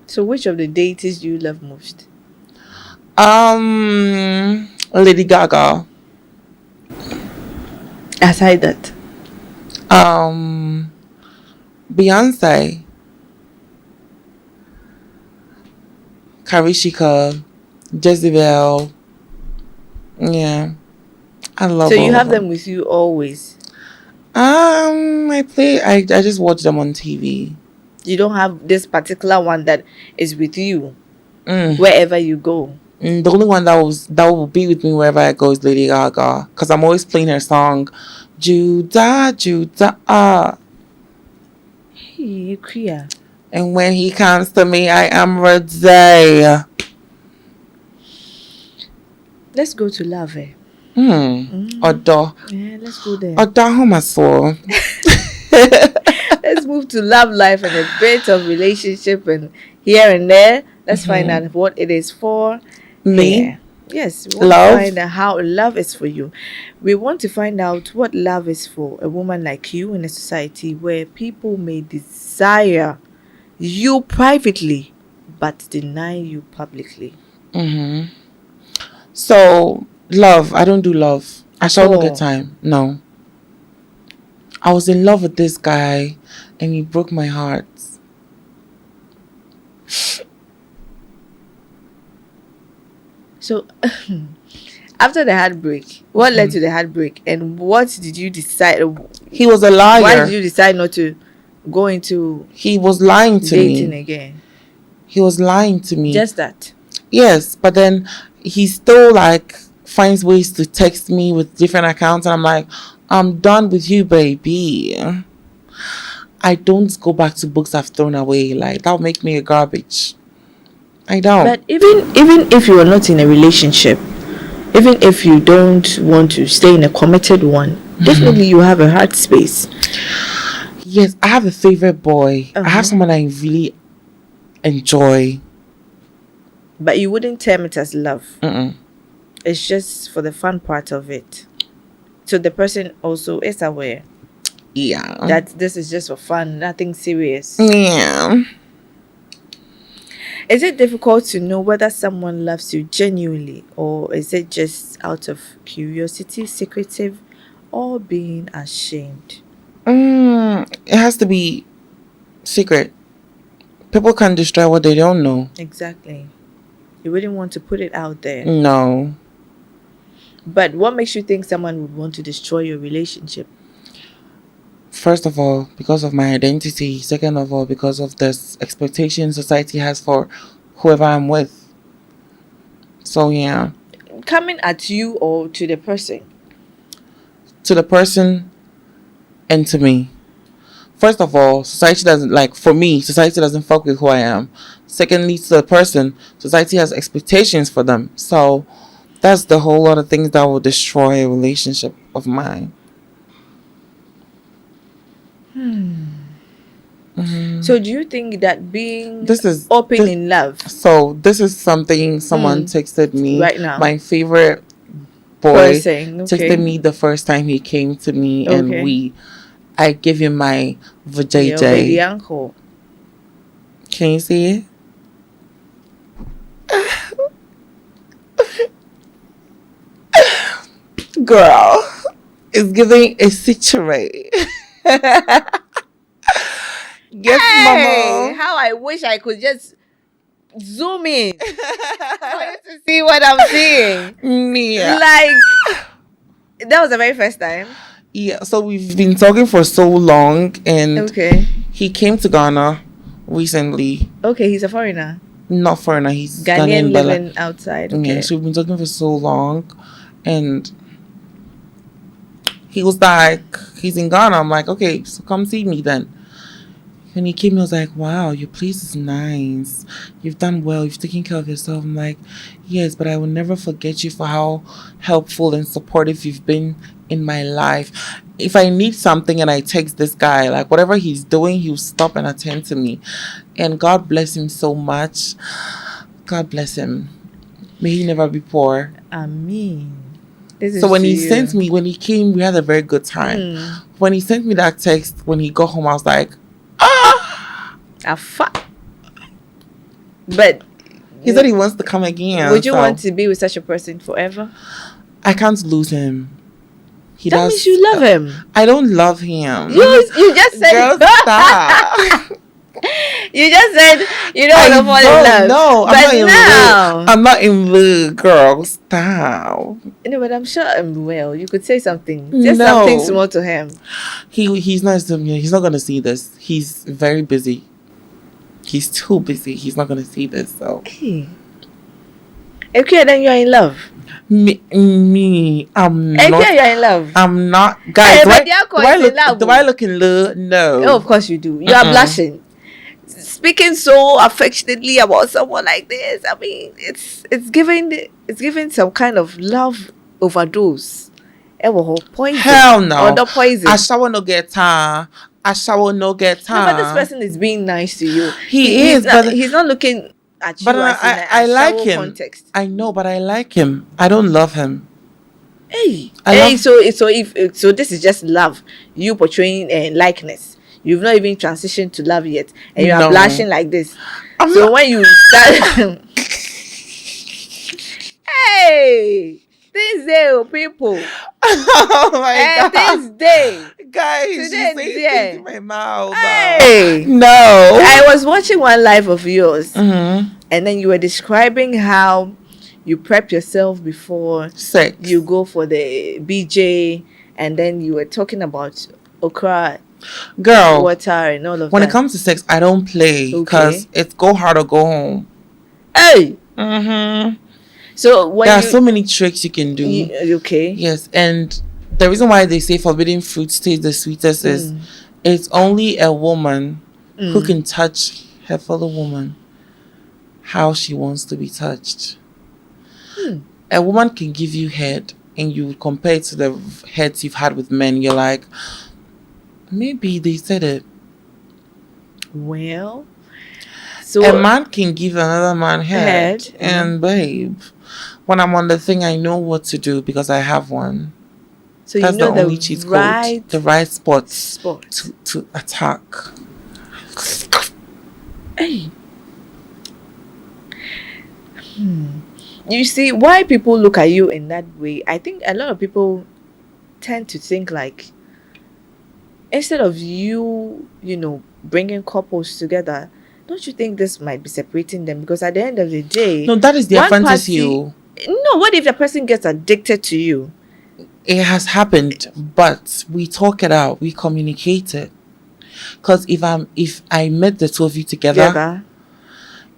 So which of the deities do you love most? Lady Gaga. Aside that. Beyonce. Karishika. Jezebel. Yeah. I love So you all of have them them. with you always. I just watch them on TV. You don't have this particular one that is with you Mm. wherever you go. The only one that will be with me wherever I go is Lady Gaga, because I'm always playing her song, Judah, Judah. Hey, you queer. And when he comes to me, I am ready. Let's go to love. Odo. Yeah, let's go there. Odo Homaso. Let's move to love life and a bit of relationship and here and there. Let's find out what it is for. Me? Here. Yes, we want Love? to find out how love is for you. We want to find out what love is for a woman like you in a society where people may desire you privately but deny you publicly. So, love. I don't do love. I At shall not all. get time. No. I was in love with this guy and he broke my heart. So, after the heartbreak, what led to the heartbreak, and what did you decide? He was a liar. Why did you decide not to go into He was lying to dating me. again? He was lying to me. Just that. Yes, but then he still like finds ways to text me with different accounts, and I'm like, I'm done with you, baby. I don't go back to books I've thrown away. Like, that'll make me a garbage. I don't. But even if you are not in a relationship, even if you don't want to stay in a committed one, definitely you have a heart space. Yes, I have a favorite boy. I have someone I really enjoy. But you wouldn't term it as love. Mm-mm. It's just for the fun part of it. So the person also is aware. Yeah. That this is just for fun, nothing serious. Yeah. Is it difficult to know whether someone loves you genuinely, or is it just out of curiosity, secretive, or being ashamed? It has to be secret. People can't destroy what they don't know. Exactly. You wouldn't want to put it out there. No. But what makes you think someone would want to destroy your relationship? First of all, because of my identity. Second of all, because of this expectation society has for whoever I'm with. So, yeah. Coming at you or to the person? To the person and to me. First of all, society doesn't fuck with who I am. Secondly, to the person, society has expectations for them. So, that's the whole lot of things that will destroy a relationship of mine. So do you think that being open in love? So this is something someone texted me right now. My favorite boy texted me the first time he came to me, and I give him my vajayjay. Baby uncle. Can you see it? Girl, it's giving a situation. Yes, Hey, mama. how I wish I could just zoom in for you to see what I'm seeing. Yeah. Like, that was the very first time. Yeah, so we've been talking for so long, and Okay. he came to Ghana recently. Okay, he's a foreigner. Not foreigner, he's Ghanaian Ghanaian, but like, living outside. yeah, Okay. so we've been talking for so long, and he was like, he's in Ghana. I'm like, okay, so come see me then. When he came, he was like, wow, your place is nice. You've done well. You've taken care of yourself. I'm like, yes, but I will never forget you for how helpful and supportive you've been in my life. If I need something and I text this guy, like whatever he's doing, he'll stop and attend to me. And God bless him so much. God bless him. May he never be poor. Amen. So when he sent me, when he came, we had a very good time. When he sent me that text, when he got home, I was like, But he said he wants to come again. Would you want to be with such a person forever? I can't lose him. That means you love him. I don't love him. You just said Girl, stop. You just said you don't want to fall in love. No, but I'm not in love, girl. Stop. No, but I'm sure I'm well. You could say something. Just something small to him. He's not. He's not gonna see this. He's very busy. He's too busy. He's not gonna see this. So. Hey. Okay, then you're in love. Me, I'm not. Okay, you're in love. I'm not. Guys, do I look in love? No. Oh, of course you do. You are blushing. Speaking so affectionately about someone like this, I mean, it's giving some kind of love overdose. Poison. Hell no. Or the poison. I shall no get time. No, but this person is being nice to you. He's not looking at you. But I like him. Context. I know, but I like him. I don't love him. So this is just love. You portraying likeness. You've not even transitioned to love yet, and you are blushing like this. When you start, hey, this day, people. Oh my God, this day, guys, you say things in my mouth. Hey, no. I was watching one live of yours, and then you were describing how you prep yourself before sex. You go for the BJ, and then you were talking about okra. Girl, water and all of when that. it comes to sex, I don't play because it's go hard or go home. Hey. So there are so many tricks you can do. Okay. Yes, and the reason why they say forbidden fruit tastes the sweetest is it's only a woman who can touch her fellow woman how she wants to be touched. A woman can give you head, and you compare it to the heads you've had with men. You're like, maybe they said it. Well, so a man can give another man head. And babe, when I'm on the thing, I know what to do because I have one. So that's you know the only cheat code. The right spot to attack. Hey. You see, why people look at you in that way, I think a lot of people tend to think like, instead of you bringing couples together, don't you think this might be separating them? Because at the end of the day, no, that is their fantasy. No, what if the person gets addicted to you? It has happened, but we talk it out, we communicate it. Because if I met the two of you together,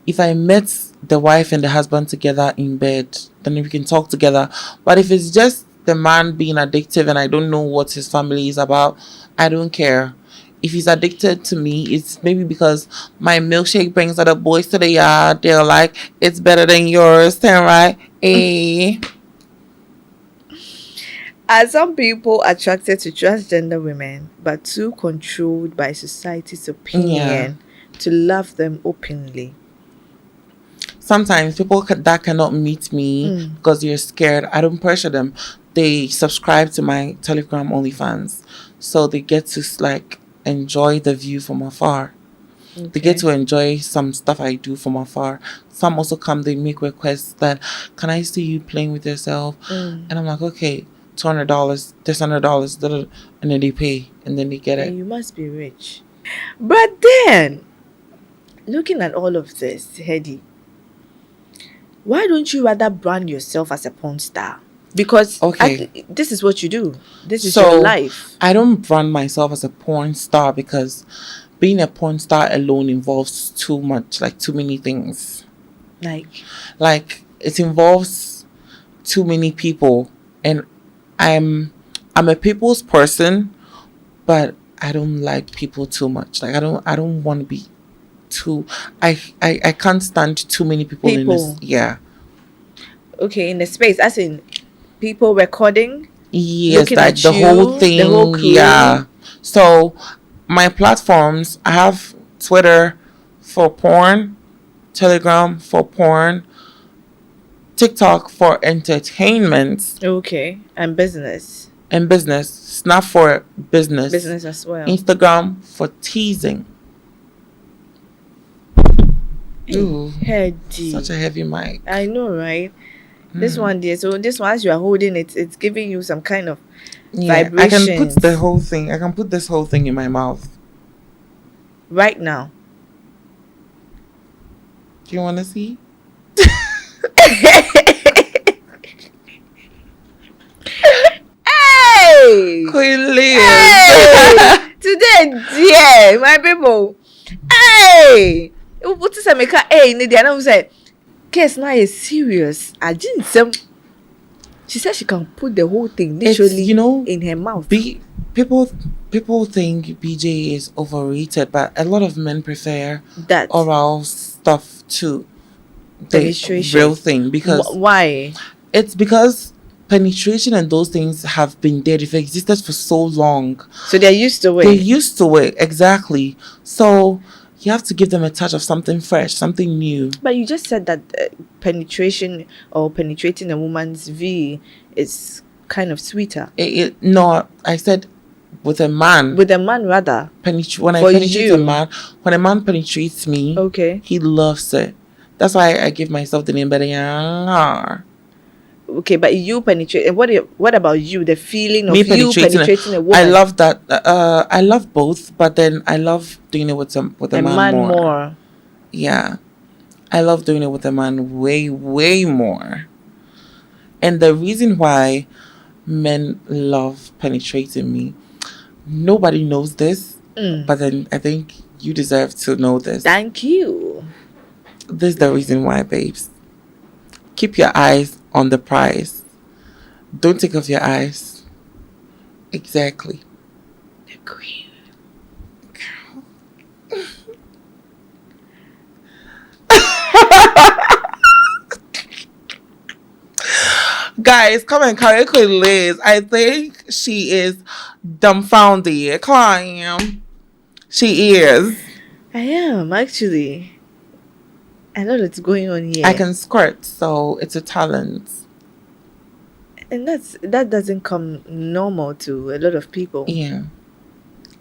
if I met the wife and the husband together in bed, then we can talk together. But if it's just the man being addictive and I don't know what his family is about, I don't care. If he's addicted to me, it's maybe because my milkshake brings other boys to the yard. They're like, it's better than yours, right? Are some people attracted to transgender women but too controlled by society's opinion to love them openly? Sometimes people that cannot meet me because they're scared, I don't pressure them. They subscribe to my Telegram OnlyFans, so they get to enjoy the view from afar. Okay. They get to enjoy some stuff I do from afar. Some also come, they make requests that, can I see you playing with yourself? And I'm like, okay, $200, this $100, and then they pay, and then they get it. You must be rich. But then, looking at all of this, Hedy, why don't you rather brand yourself as a porn star? Because this is what you do. This is your life. I don't brand myself as a porn star because being a porn star alone involves too many things. Like it involves too many people, and I'm a people's person, but I don't like people too much. Like I don't want to be too. I can't stand too many people in this. Yeah. Okay, in the space, as in people recording. Yes, Looking like at the whole you, thing. the whole crew. Yeah. So my platforms, I have Twitter for porn, Telegram for porn, TikTok for entertainment. Okay, and business. And business. Snap for business. Business as well. Instagram for teasing. Ooh, such a heavy mic. I know, right? This one, dear. So this one, as you are holding it, it's giving you some kind of vibrations. I can put the whole thing. I can put this whole thing in my mouth right now. Do you want to see? Hey, Queen Liz. Hey, today, dear, my people. Hey, what is a maker? Hey, Nidia, I say, case now is serious. I didn't say. She said she can put the whole thing literally, in her mouth. People think BJ is overrated, but a lot of men prefer that oral stuff to the real thing. Because why? It's because penetration and those things have been there. They've existed for so long, so they're used to it. They're used to it, exactly. So you have to give them a touch of something fresh, something new. But you just said that penetration or penetrating a woman's V is kind of sweeter. No, I said with a man. With a man, rather. When I penetrate a man, when a man penetrates me, okay, he loves it. That's why I give myself the name better. Okay, but you penetrate. What about you? The feeling of you penetrating a woman. I love that. I love both, but then I love doing it with a man more. Yeah, I love doing it with a man way more. And the reason why men love penetrating me, nobody knows this, but then I think you deserve to know this. Thank you. This is the reason why, babes. Keep your eyes on the prize. Don't take off your eyes. Exactly. The queen. Girl. Guys, come and carry Queen Liz. I think she is dumbfounded. Climb. She is. I am, actually. I know what's going on here. I can squirt, so it's a talent. And that doesn't come normal to a lot of people. Yeah.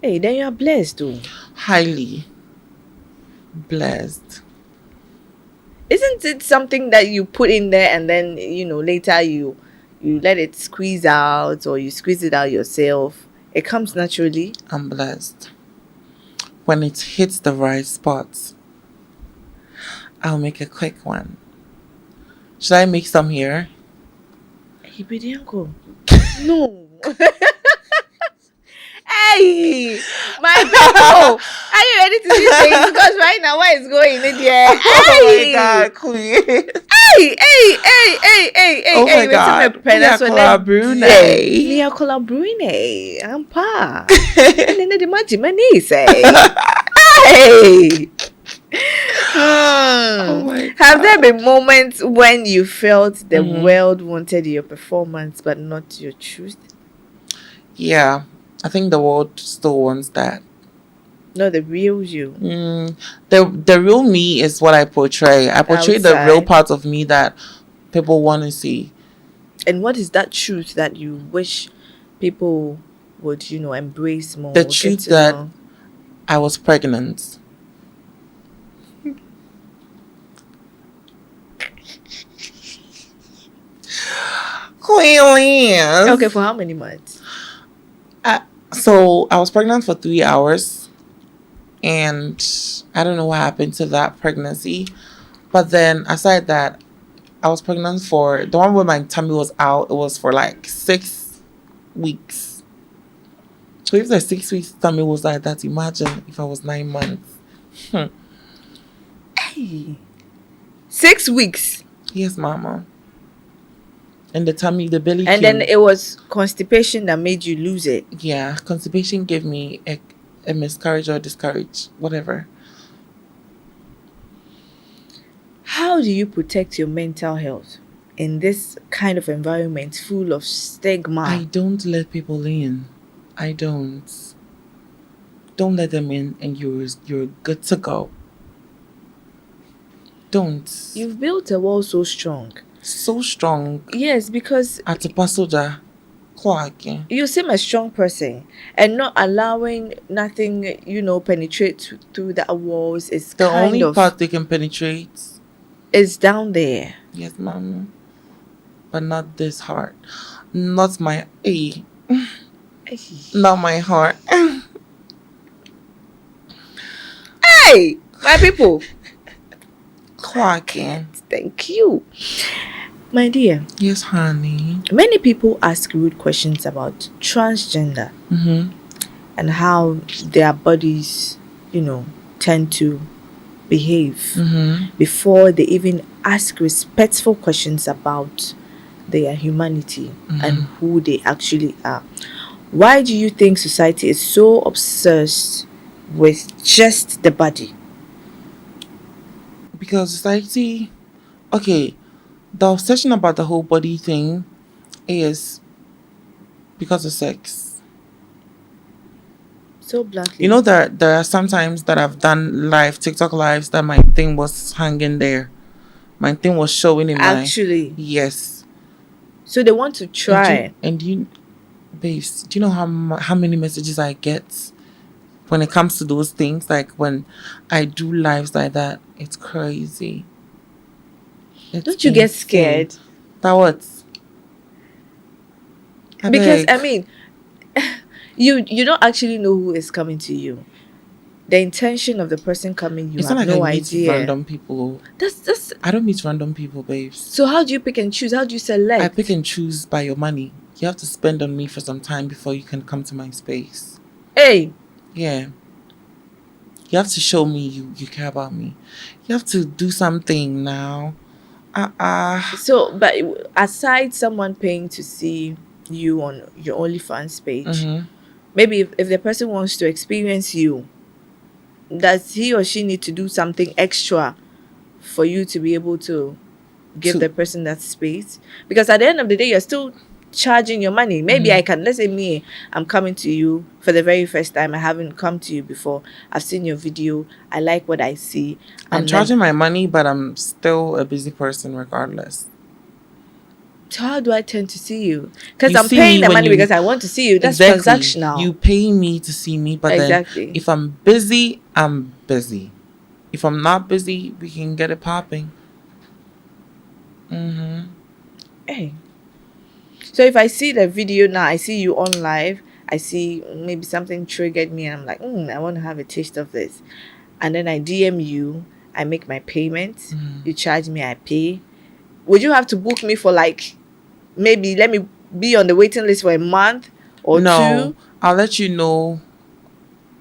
Hey, then you are blessed too. Highly blessed. Isn't it something that you put in there and then later you let it squeeze out, or you squeeze it out yourself? It comes naturally. I'm blessed. When it hits the right spots, I'll make a quick one. Should I make some here? No. Hey, my people, are you ready to see things? Because right now, what is going in there? Oh my God, Queen. Hey. Oh my God. Mia Brune. I'm pa. And then the money say. Hey. Oh my God. Have there been moments when you felt the world wanted your performance but not your truth? Yeah, I think the world still wants that. No, the real you. The real me is what I portray. I portray the real part of me that people want to see. And what is that truth that you wish people would, embrace more? The truth that I was pregnant. Queen Liz. Okay, for how many months? So I was pregnant for 3 hours, and I don't know what happened to that pregnancy. But then aside that, I was pregnant for the one where my tummy was out. It was for like 6 weeks. So if the 6 weeks tummy was like that, imagine if I was 9 months. Hey. 6 weeks. Yes, mama. And the tummy, the belly And came. then it was constipation that made you lose it. Yeah, constipation gave me a miscarriage or discourage, whatever. How do you protect your mental health in this kind of environment full of stigma? I don't let people in. I don't. Don't let them in, and you're good to go. Don't. You've built a wall so strong. So strong. Yes, because At a passenger. you seem a strong person, and not allowing nothing, penetrate through the walls is The kind only of part they can penetrate is down there. Yes, ma'am. But not this heart. Not my not my heart. Hey, my people. Quacking. Thank you. My dear. Yes, honey. Many people ask rude questions about transgender and how their bodies, tend to behave before they even ask respectful questions about their humanity and who they actually are. Why do you think society is so obsessed with just the body? Because society, okay, the obsession about the whole body thing is because of sex. So bluntly. You know, there are some times that I've done TikTok lives that my thing was hanging there. My thing was showing in Actually. Yes. So they want to try. Babes, do you know how many messages I get when it comes to those things? Like when I do lives like that, it's crazy. Don't you get scared? That what? Because I mean, you don't actually know who is coming to you. The intention of the person coming, you have no idea. Meet random people. I don't meet random people, babes. So how do you pick and choose? How do you select? I pick and choose by your money. You have to spend on me for some time before you can come to my space. Hey. Yeah. You have to show me you care about me. You have to do something now. So, but aside someone paying to see you on your OnlyFans page, maybe if the person wants to experience you, does he or she need to do something extra for you to be able to give the person that space? Because at the end of the day, you're still charging your money. Maybe let's say I'm coming to you for the very first time. I haven't come to you before. I've seen your video. I like what I see. I'm charging my money, but I'm still a busy person regardless. So how do I tend to see you? Because I'm paying the money because I want to see you. That's transactional. You pay me to see me, but then if I'm busy, I'm busy. If I'm not busy, we can get it popping. Hey. So if I see the video now, I see you on live, I see maybe something triggered me and I'm like, I want to have a taste of this. And then I DM you, I make my payment, you charge me, I pay. Would you have to book me for maybe let me be on the waiting list for a month or two? No, I'll let you know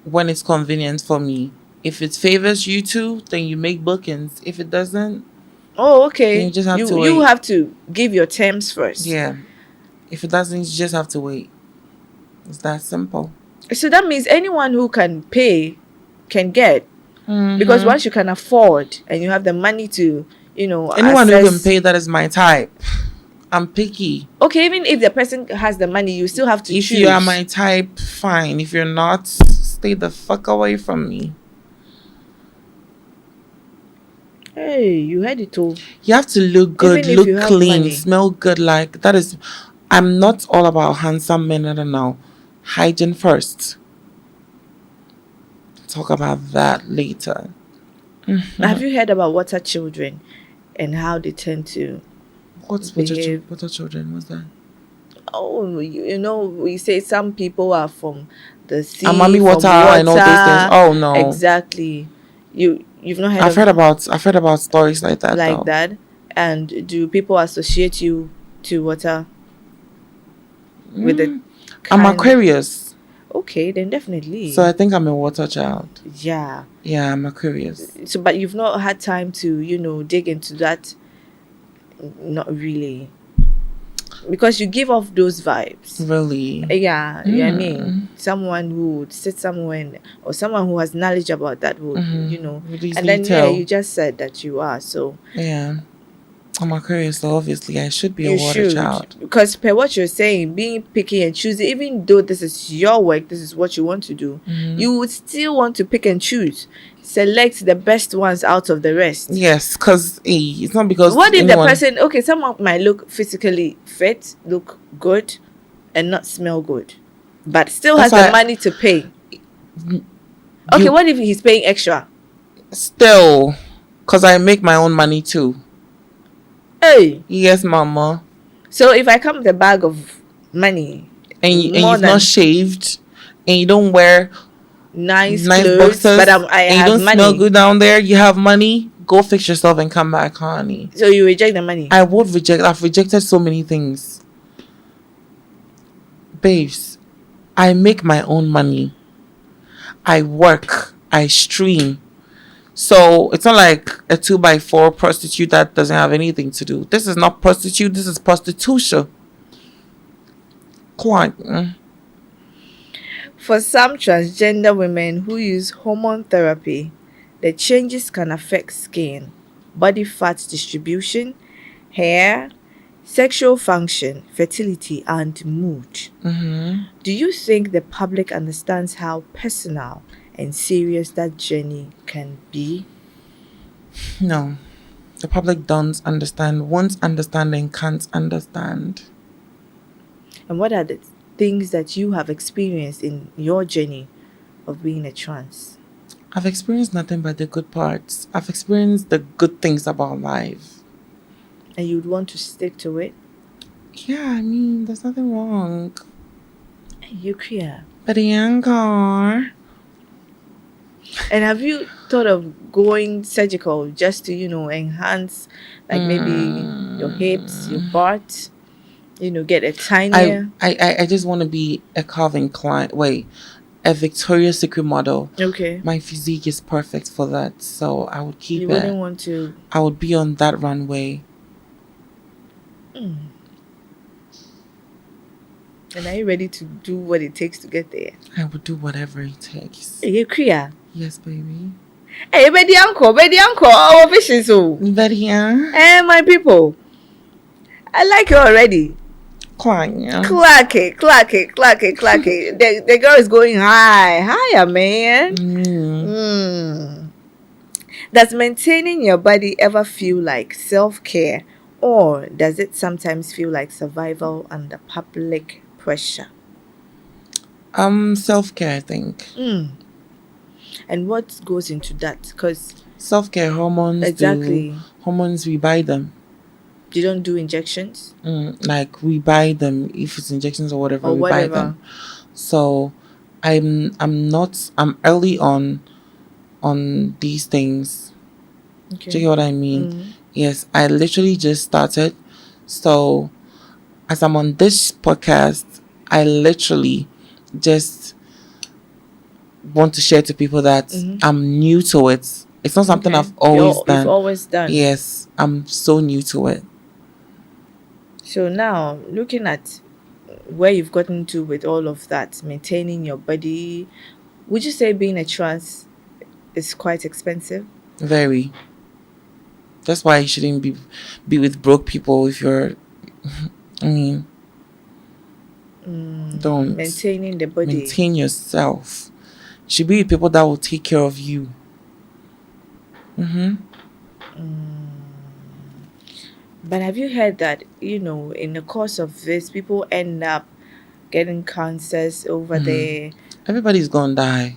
when it's convenient for me. If it favors you two, then you make bookings. If it doesn't, okay. then you just have to wait. You have to give your terms first. Yeah. If it doesn't, you just have to wait. It's that simple. So that means anyone who can pay can get. Because once you can afford and you have the money to, anyone who can pay, that is my type. I'm picky. Okay, even if the person has the money, you still have to choose. If you are my type, fine. If you're not, stay the fuck away from me. Hey, you heard it all. You have to look good, look clean, smell good. That is... I'm not all about handsome men. I don't know. Hygiene first. Talk about that later. Have you heard about water children and how they tend to What's water children? What's that? Oh, we say some people are from the sea, mommy water and all these things. Oh no. Exactly. You've not heard I've heard about stories like that. Like that. And do people associate you to water? With the I'm Aquarius. Okay, then definitely. So I think I'm a water child. Yeah. Yeah, I'm Aquarius. So, but you've not had time to, dig into that. Not really. Because you give off those vibes. Really? Yeah, I mean, someone who would sit somewhere or someone who has knowledge about that would. Would And easily then tell. you just said that you are, so Yeah. I'm Aquarius, so obviously I should be a you water should, child. because per what you're saying, being picky and choosy, even though this is your work, this is what you want to do, you would still want to pick and choose, select the best ones out of the rest. Yes, because it's not because What if the person, okay, someone might look physically fit, look good, and not smell good, but still has the money to pay? Okay, what if he's paying extra? Still, because I make my own money too. Hey. Yes, mama. So if I come with a bag of money and you've not shaved and you don't wear nice clothes, boxers, but I and have you don't money. smell good down there, you have money, go fix yourself and come back, honey. So you reject the money? I would reject. I've rejected so many things. Babes, I make my own money. I work. I stream. So it's not like a 2x4 prostitute that doesn't have anything to do. This is not prostitute. This is prostitution. Quite. For some transgender women who use hormone therapy, the changes can affect skin, body fat distribution, hair, sexual function, fertility, and mood. Do you think the public understands how personal and serious that journey can be? No. The public don't understand. Won't understand and can't understand. And what are the things that you have experienced in your journey of being a trans? I've experienced nothing but the good parts. I've experienced the good things about life. And you'd want to stick to it? Yeah, I mean, there's nothing wrong. You clear. But a young car. And have you thought of going surgical just to, enhance, like maybe your hips, your butt, get a tinier? I just want to be a Calvin Klein. Wait, a Victoria's Secret model. Okay. My physique is perfect for that, so I would keep it. You wouldn't want to. I would be on that runway. And are you ready to do what it takes to get there? I would do whatever it takes. You clear? Yes, baby. Hey, baby uncle, our vision so. But yeah. Hey, my people. I like you already. Clack it. The girl is going high. Hiya, man. Does maintaining your body ever feel like self-care, or does it sometimes feel like survival under public pressure? Self-care, I think. And what goes into that? Because self-care, hormones. Exactly. Hormones, we buy them. You don't do injections? Like we buy them, if it's injections or whatever, buy them. So I'm early on these things. Okay. Do you get what I mean? Yes, I literally just started. So as I'm on this podcast, I literally just want to share to people that I'm new to it. It's not something I've always done. You've always done. Yes, I'm so new to it. So now, looking at where you've gotten to with all of that, maintaining your body, would you say being a trans is quite expensive? Very. That's why you shouldn't be with broke people if you're... I mean... Don't. Maintaining the body. Maintain yourself. You should be with people that will take care of you. But have you heard that, in the course of this, people end up getting cancers over there? Everybody's gonna die.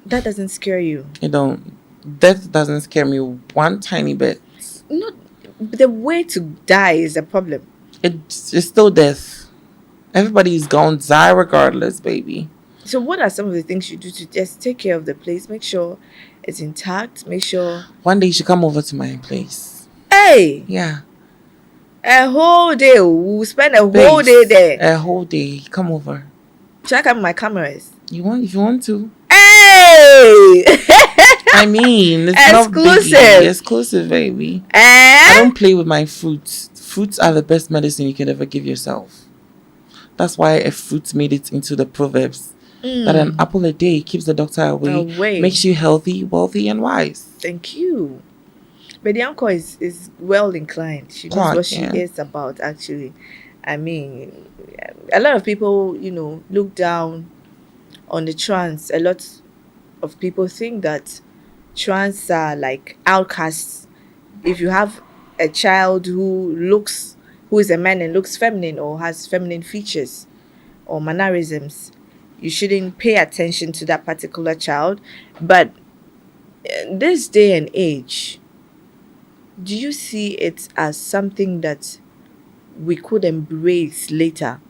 That doesn't scare you? Death doesn't scare me one tiny bit. Not the way to die is a problem. It's still death. Everybody's gonna die regardless, baby. So what are some of the things you do to just take care of the place? Make sure it's intact. Make sure... One day you should come over to my place. Hey! Yeah. A whole day. We'll spend a whole day there. A whole day. Come over. Should I come with my cameras? You want if you want to. Hey! I mean, it's Exclusive. not biggie. Exclusive, baby. I don't play with my fruits. Fruits are the best medicine you can ever give yourself. That's why a fruit made it into the Proverbs. That an apple a day keeps the doctor away. Makes you healthy, wealthy, and wise. Thank you. But the uncle is well inclined. She knows what she is about, actually. I mean, a lot of people, look down on the trans. A lot of people think that trans are like outcasts. If you have a child who is a man and looks feminine or has feminine features or mannerisms, you shouldn't pay attention to that particular child. But this day and age, do you see it as something that we could embrace later,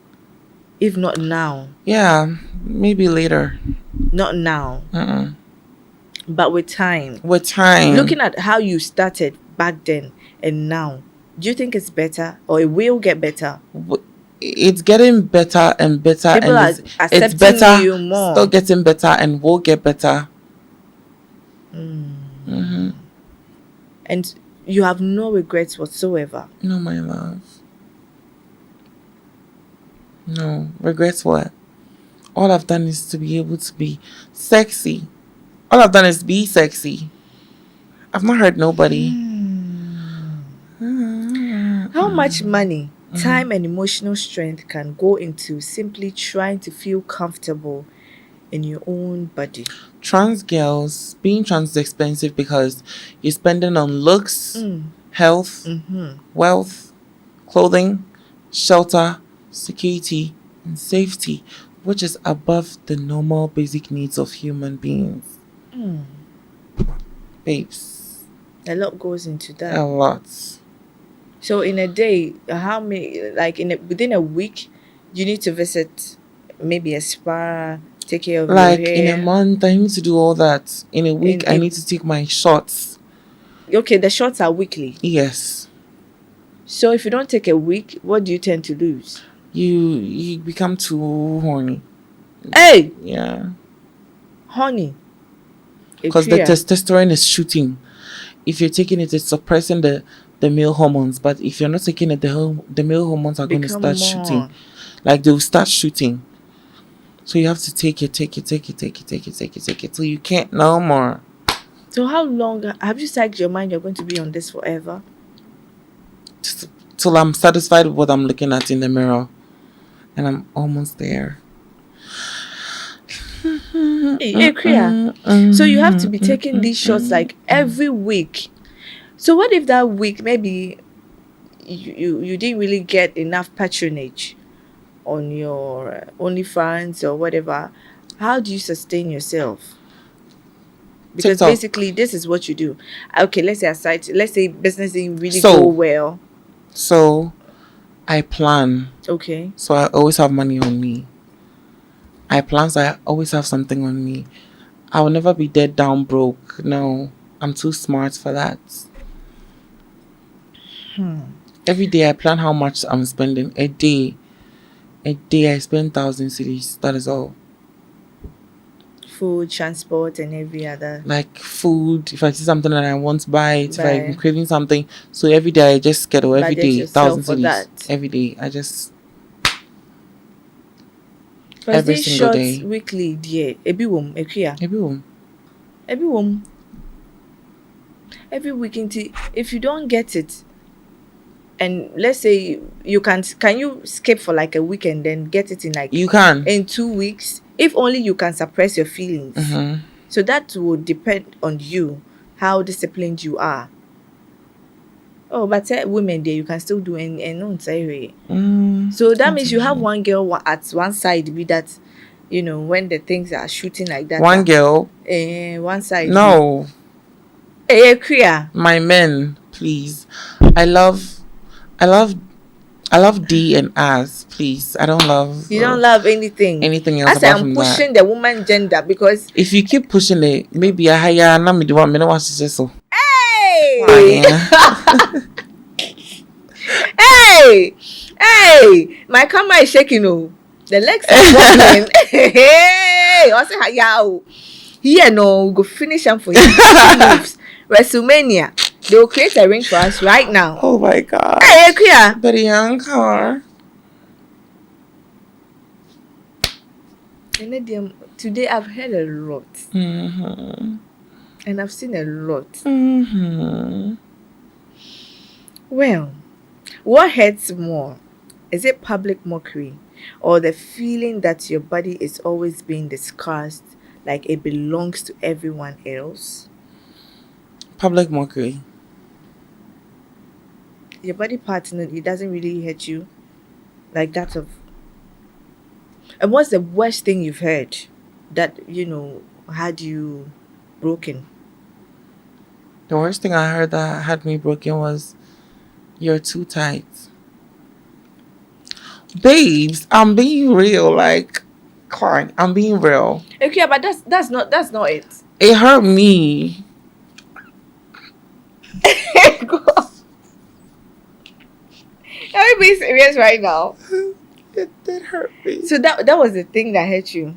if not now? Yeah, maybe later. Not now. But with time. Looking at how you started back then and now, do you think it's better or it will get better? It's getting better and better. People and are it's better, you more. Still getting better and will get better. And you have no regrets whatsoever? No, my love. No. Regrets what? All I've done is to be able to be sexy. All I've done is be sexy. I've not hurt nobody. How much money, time, and emotional strength can go into simply trying to feel comfortable in your own body? Trans girls, being trans is expensive because you're spending on looks, health, wealth, clothing, shelter, security, and safety, which is above the normal basic needs of human beings. Babes. A lot goes into that. A lot. So in a day, how many, like within a week, you need to visit maybe a spa, take care of your hair? In a month, I need to do all that. In a week, I need to take my shots. Okay, the shots are weekly? Yes. So if you don't take a week, what do you tend to lose? You become too horny. Hey! Yeah. Horny? Because the testosterone is shooting. If you're taking it, it's suppressing the male hormones. But if you're not taking it, the male hormones are going to start shooting. Like they'll start shooting. So you have to take it till you can't no more. So how long have you psyched your mind you're going to be on this forever? Till I'm satisfied with what I'm looking at in the mirror. And I'm almost there. Hey, Kriya. So you have to be taking these shots like every week. So what if that week maybe you didn't really get enough patronage on your OnlyFans or whatever? How do you sustain yourself? Because TikTok. basically this is what you do. Okay, let's say business didn't really go well. So I plan. Okay. So I always have money on me. I plan, so I always have something on me. I will never be dead down broke. No, I'm too smart for that. Every day I plan how much I'm spending. A day I spend 1,000 cedis. That is all. Food, transport, and every other. Like food. If I see something that I want to buy it, if I'm craving something. So every day I just schedule. Every day 1,000 cedis. Every day I just. Every single day. Weekly, dear. Every week, if you don't get it, and let's say you can you skip for like a week and then get it in like you can in 2 weeks? If only you can suppress your feelings. So that would depend on you, how disciplined you are. Oh, but women there, you can still do and don't say so that means you have one girl at one side be that, when the things are shooting like that. One girl? One side. No. Kriya. My men, please. I love D and ass, please. I don't love. You don't love anything else. I'm pushing the woman gender because if you keep pushing it, maybe I hire me the one me no want to say so. Hey! Hey! My camera is shaking. Oh. The legs are wobbling. Hey, I say, yeah, here no, we go finish them for you. 2 moves. WrestleMania. They will create a ring for us right now. Oh my god. Hey, Kuya. But a young car. Today I've heard a lot. Mm-hmm. And I've seen a lot. Mm-hmm. Well, what hurts more? Is it public mockery or the feeling that your body is always being discussed like it belongs to everyone else? Public mockery. Your body part, it doesn't really hurt you like that of. And what's the worst thing you've heard that, had you broken? The worst thing I heard that had me broken was, "You're too tight." Babes, I'm being real. Like, Klein, I'm being real. Okay, but that's not it. It hurt me. Are you being serious right now? It did hurt me. So that was the thing that hurt you.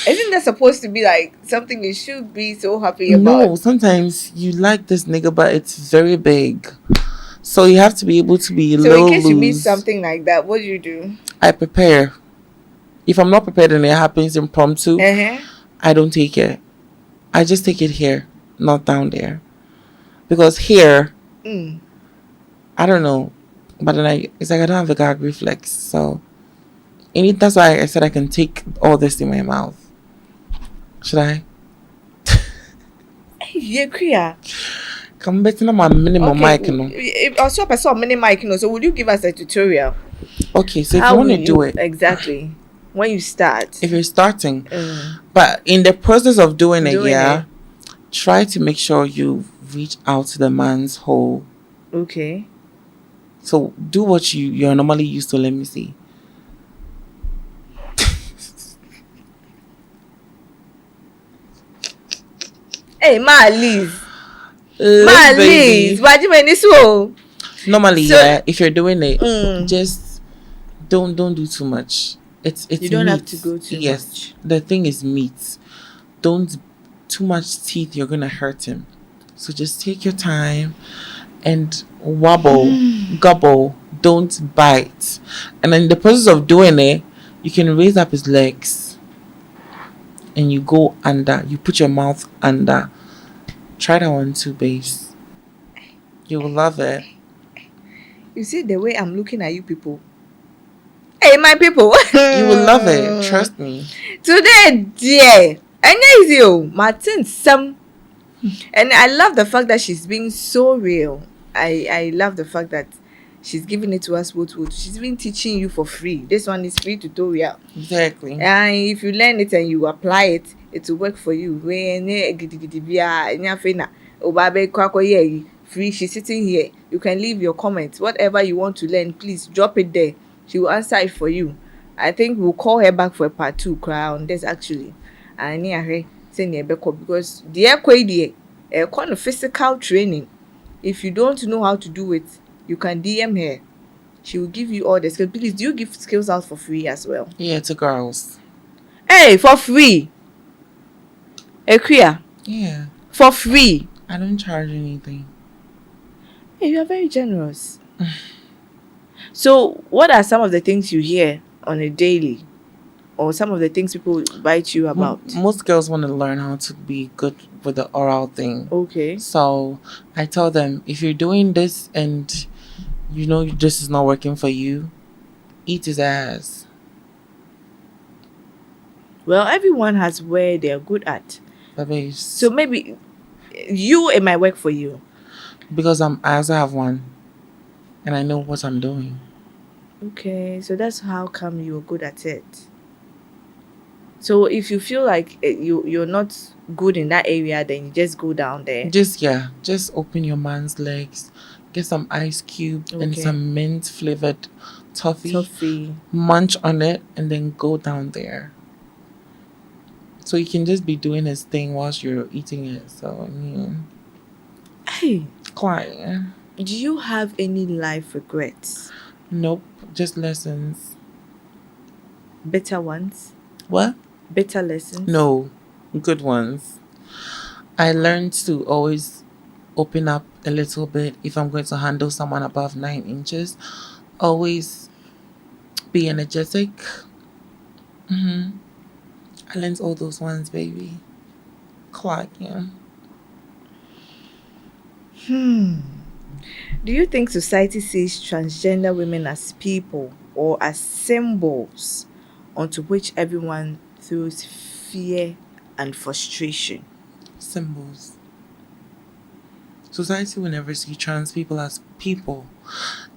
Isn't that supposed to be like something you should be so happy about? No, sometimes you like this nigga, but it's very big. So you have to be able to be a little So in case you meet loose. something like that, what do you do? I prepare. If I'm not prepared and it happens impromptu, I don't take it. I just take it here, not down there. Because here, I don't know, but then it's like I don't have a gag reflex. So that's why I said I can take all this in my mouth. Should I? Yeah, Kriya. Come back to my minimum mic. Also, I saw mini mic. So would you give us a tutorial? Okay, so if you want to do it exactly when you start, if you're starting, but in the process of doing it, try to make sure you reach out to the man's hole. Okay. So do what you're normally used to. Let me see. Hey, Liz. Why do you mean so? Normally, if you're doing it, just don't do too much. It's you don't meat. have to go too much. The thing is meat. Don't too much teeth. You're gonna hurt him. So just take your time and wobble, gobble. Don't bite. And in the process of doing it, you can raise up his legs and you go under. You put your mouth under. Try that one too, babes. You will love it. You see the way I'm looking at you people. Hey, my people. You will love it. Trust me. Today, dear. And you, Martin, and I love the fact that she's being so real. I love the fact that she's giving it to us. She's been teaching you for free. This one is free tutorial. Exactly. And if you learn it and you apply it, it will work for you. Free. She's sitting here. You can leave your comments. Whatever you want to learn, please drop it there. She will answer it for you. I think we'll call her back for a part 2 on this actually. And because the kind of physical training. If you don't know how to do it, you can DM her. She will give you all the skills. Please, do you give skills out for free as well? Yeah, to girls. Hey, for free. Equia. Yeah. For free. I don't charge anything. Hey, you are very generous. So, what are some of the things you hear on a daily? Or some of the things people write you about? Most girls want to learn how to be good with the oral thing. Okay. So, I tell them, if you're doing this and you know this is not working for you, eat his ass. Well, everyone has where they're good at. So maybe it might work for you. Because I also have one. And I know what I'm doing. Okay, so that's how come you're good at it. So if you feel like you're not good in that area, then you just go down there. Just open your man's legs, get some ice cube and some mint flavored toffee, munch on it, and then go down there. So you can just be doing his thing whilst you're eating it. So Hey, quiet. Do you have any life regrets? Nope, just lessons. Bitter ones? What? Bitter lessons? No, good ones. I learned to always open up a little bit if I'm going to handle someone above 9 inches. Always be energetic. I learned all those ones, baby. Clock, yeah. Do you think society sees transgender women as people or as symbols onto which everyone throws fear and frustration? Symbols. Society will never see trans people as people.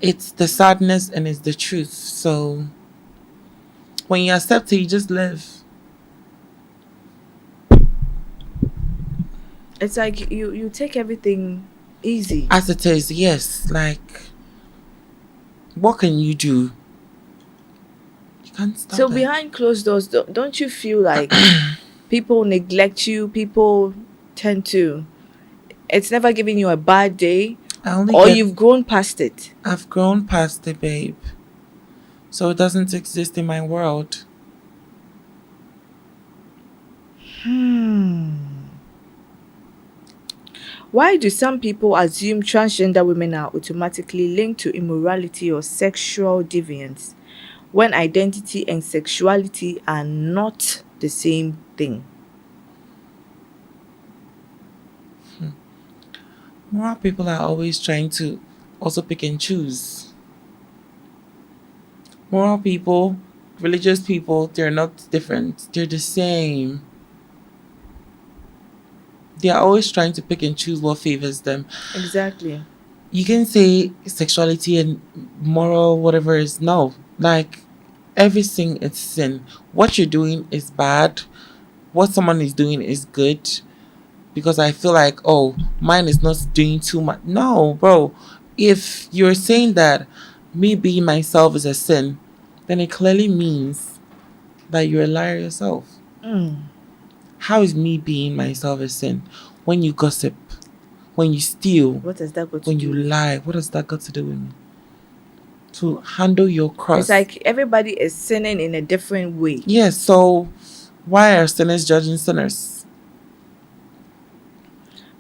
It's the sadness and it's the truth. So when you accept it, you just live. It's like you take everything easy. As it is, yes. Like, what can you do? You can't stop So it. behind closed doors, don't you feel like people neglect you? People tend to. It's never giving you a bad day, or you've grown past it. I've grown past it, babe. So it doesn't exist in my world. Why do some people assume transgender women are automatically linked to immorality or sexual deviance when identity and sexuality are not the same thing? More people are always trying to also pick and choose. Moral people, religious people, they're not different. They're the same. They are always trying to pick and choose what favors them. Exactly. You can say sexuality and moral whatever is no. Like, everything is sin. What you're doing is bad. What someone is doing is good. Because I feel like, oh, mine is not doing too much. No, bro. If you're saying that me being myself is a sin, then it clearly means that you're a liar yourself. How is me being myself a sin? When you gossip, when you steal, What has that got to when do you with it? lie, what has that got to do with me? To handle your cross. It's like everybody is sinning in a different way. Yes, so why are sinners judging sinners?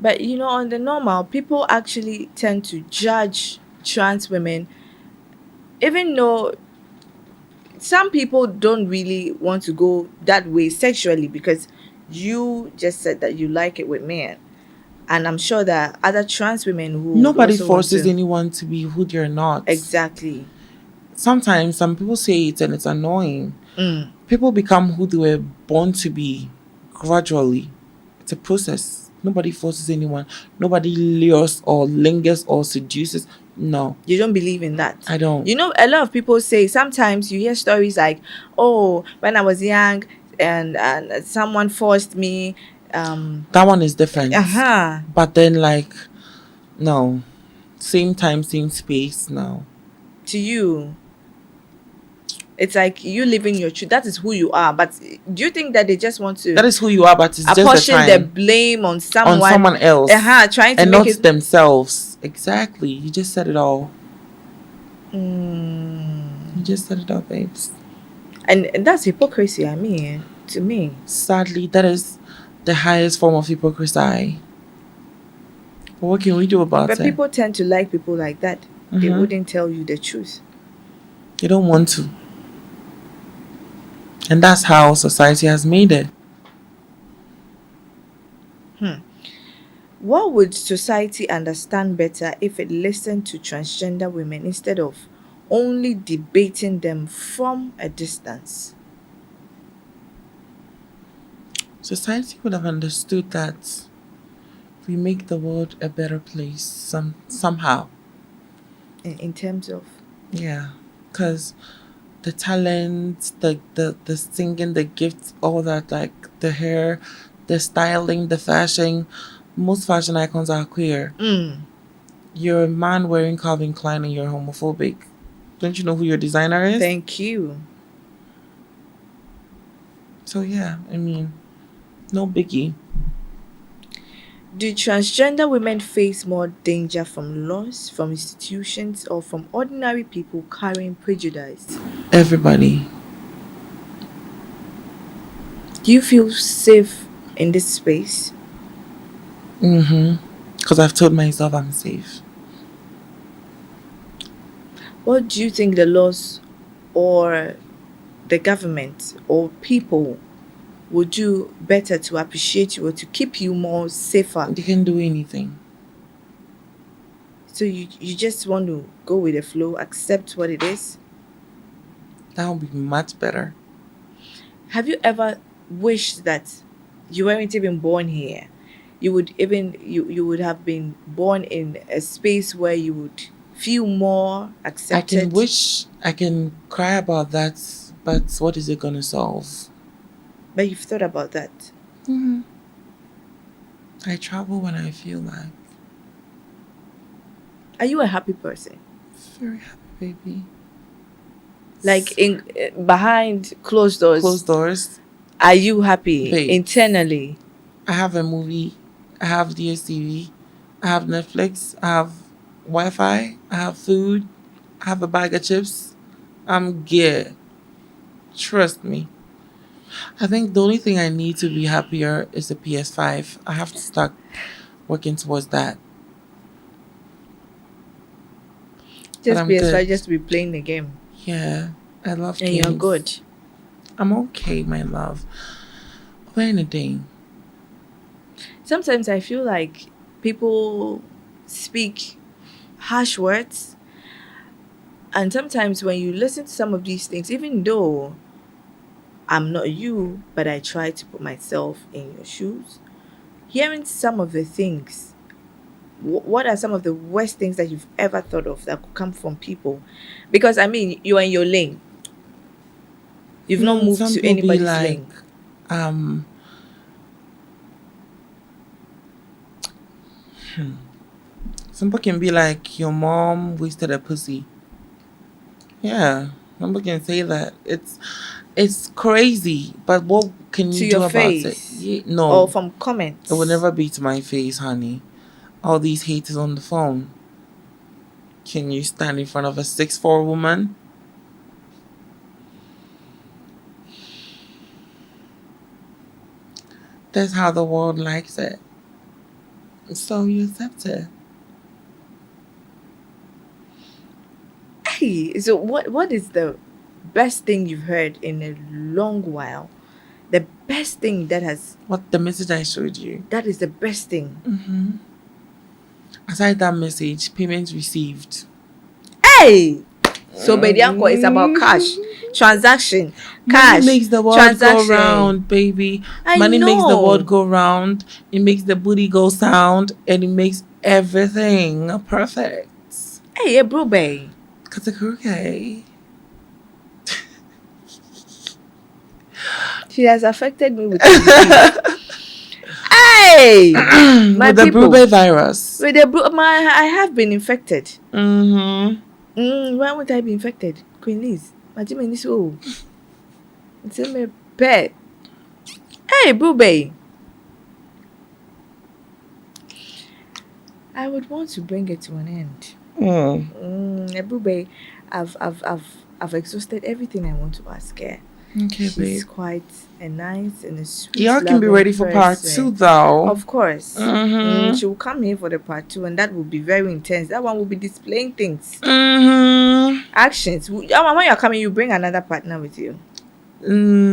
But on the normal, people actually tend to judge trans women, even though some people don't really want to go that way sexually, because you just said that you like it with men. And I'm sure that other trans women who Nobody also want forces to. anyone to be who they're not. Exactly. Sometimes some people say it and it's annoying. People become who they were born to be gradually. It's a process. Nobody forces anyone. Nobody lures or lingers or seduces. No. You don't believe in that? I don't. A lot of people say, sometimes you hear stories like, oh, when I was young and someone forced me. That one is different. But then, like, no. Same time, same space, no. To you, it's like you living your truth. That is who you are. But do you think that they just want to? That is who you are, but it's just the time. The blame on someone. On someone else. Trying to and make not it themselves. Exactly. You just said it all. You just said it all, babes. And that's hypocrisy, I mean, to me. Sadly, that is the highest form of hypocrisy. But what can we do about it? But people tend to like people like that. They wouldn't tell you the truth. They don't want to. And that's how society has made it. What would society understand better if it listened to transgender women instead of only debating them from a distance? Society would have understood that we make the world a better place somehow. In terms of? Yeah. Because the talent, the singing, the gifts, all that, like the hair, the styling, the fashion. Most fashion icons are queer. You're a man wearing Calvin Klein and you're homophobic. Don't you know who your designer is? Thank you. So yeah, I mean, no biggie. Do transgender women face more danger from laws, from institutions, or from ordinary people carrying prejudice? Everybody. Do you feel safe in this space? Because I've told myself I'm safe. What do you think the laws or the government or people would do better to appreciate you or to keep you more safer? They can do anything. So you just want to go with the flow, accept what it is? That would be much better. Have you ever wished that you weren't even born here? You would have been born in a space where you would feel more accepted. I can cry about that, but what is it going to solve? But you've thought about that. I travel when I feel like. Are you a happy person? Very happy, baby. Like in behind closed doors. Closed doors. Are you happy Babe. internally? I have a movie. I have DSTV. I have Netflix. I have Wi-Fi. I have food. I have a bag of chips. I'm good. Trust me. I think the only thing I need to be happier is a PS5. I have to start working towards that. Just I'm PS5, good. just to be playing the game. Yeah, I love And games. you're good. I'm okay, my love. What anything? Sometimes I feel like people speak harsh words, and sometimes when you listen to some of these things, even though I'm not you, but I try to put myself in your shoes, hearing some of the things, what are some of the worst things that you've ever thought of that could come from people? Because I mean, you are in your lane. You've not moved Some to people be anybody's like, lane. Some people can be like, your mom wasted a pussy. Yeah, some people can say that. It's crazy, but what can To you your do about it? face. Yeah, no, Or from comments. it will never be to my face, honey. All these haters on the phone. Can you stand in front of a 6'4" woman? That's how the world likes it. So you accept it. Hey, so what is the best thing you've heard in a long while? The best thing What the message I showed you? that is the best thing. Aside that message, payments received. Hey! So Bedianko is about cash. Transaction. Cash. Money makes the world transaction. go round, baby. I Money makes the know. world go round. It makes the booty go sound, and it makes everything perfect. Hey, bro, babe. Cause it's okay. She has affected me with the Hey! My with the people. Brube virus. With the I have been infected. Mm-hmm. Why would I be infected? Queen Liz. Majima in this oh. It's a me pet. Hey, Brube. I would want to bring it to an end. Brube, I've exhausted everything I want to ask her. Okay, She's babe. quite a nice and a sweet. Y'all can be ready for part 2, though. Of course. She will come here for the part 2, and that will be very intense. That one will be displaying things. Actions. When you're coming, you bring another partner with you.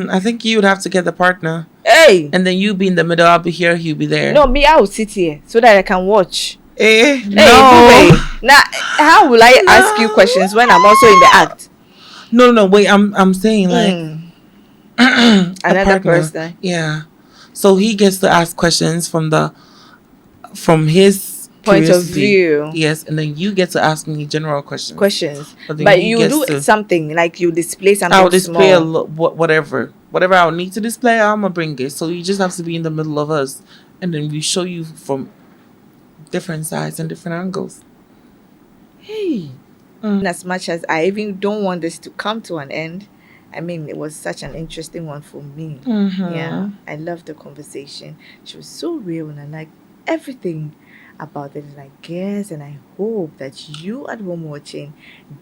I think you would have to get the partner. Hey! And then you be in the middle, I'll be here, he'll be there. No, me, I will sit here so that I can watch. No. Now, how will I ask you questions when I'm also in the act? No, wait, I'm saying like another person. Yeah. So he gets to ask questions from his point of view. Yes, and then you get to ask me general questions. But you do something like you display something. I'll display whatever I need to display. I'm gonna bring it. So you just have to be in the middle of us, and then we show you from different sides and different angles. Hey. As much as I even don't want this to come to an end, I mean, it was such an interesting one for me. Yeah, I loved the conversation. She was so real, and I liked everything about it. And I guess, and I hope that you at home watching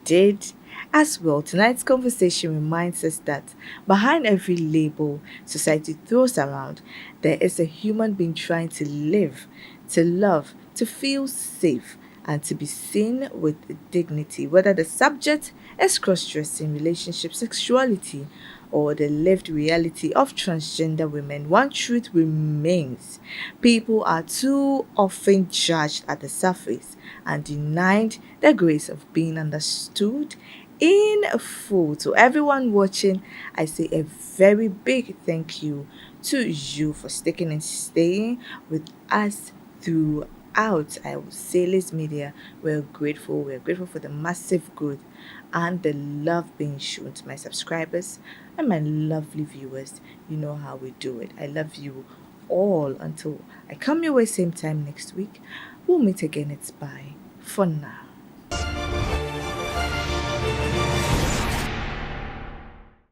did As well, tonight's conversation reminds us that behind every label society throws around, there is a human being trying to live, to love, to feel safe, and to be seen with dignity. Whether the subject is cross dressing, relationship, sexuality, or the lived reality of transgender women, one truth remains: people are too often judged at the surface and denied the grace of being understood in full. To everyone watching, I say a very big thank you to you for sticking and staying with us throughout. I would say, Liz Media, we're grateful. We're grateful for the massive growth and the love being shown to my subscribers and my lovely viewers. You know how we do it. I love you all. Until I come your way same time next week, we'll meet again. It's bye for now.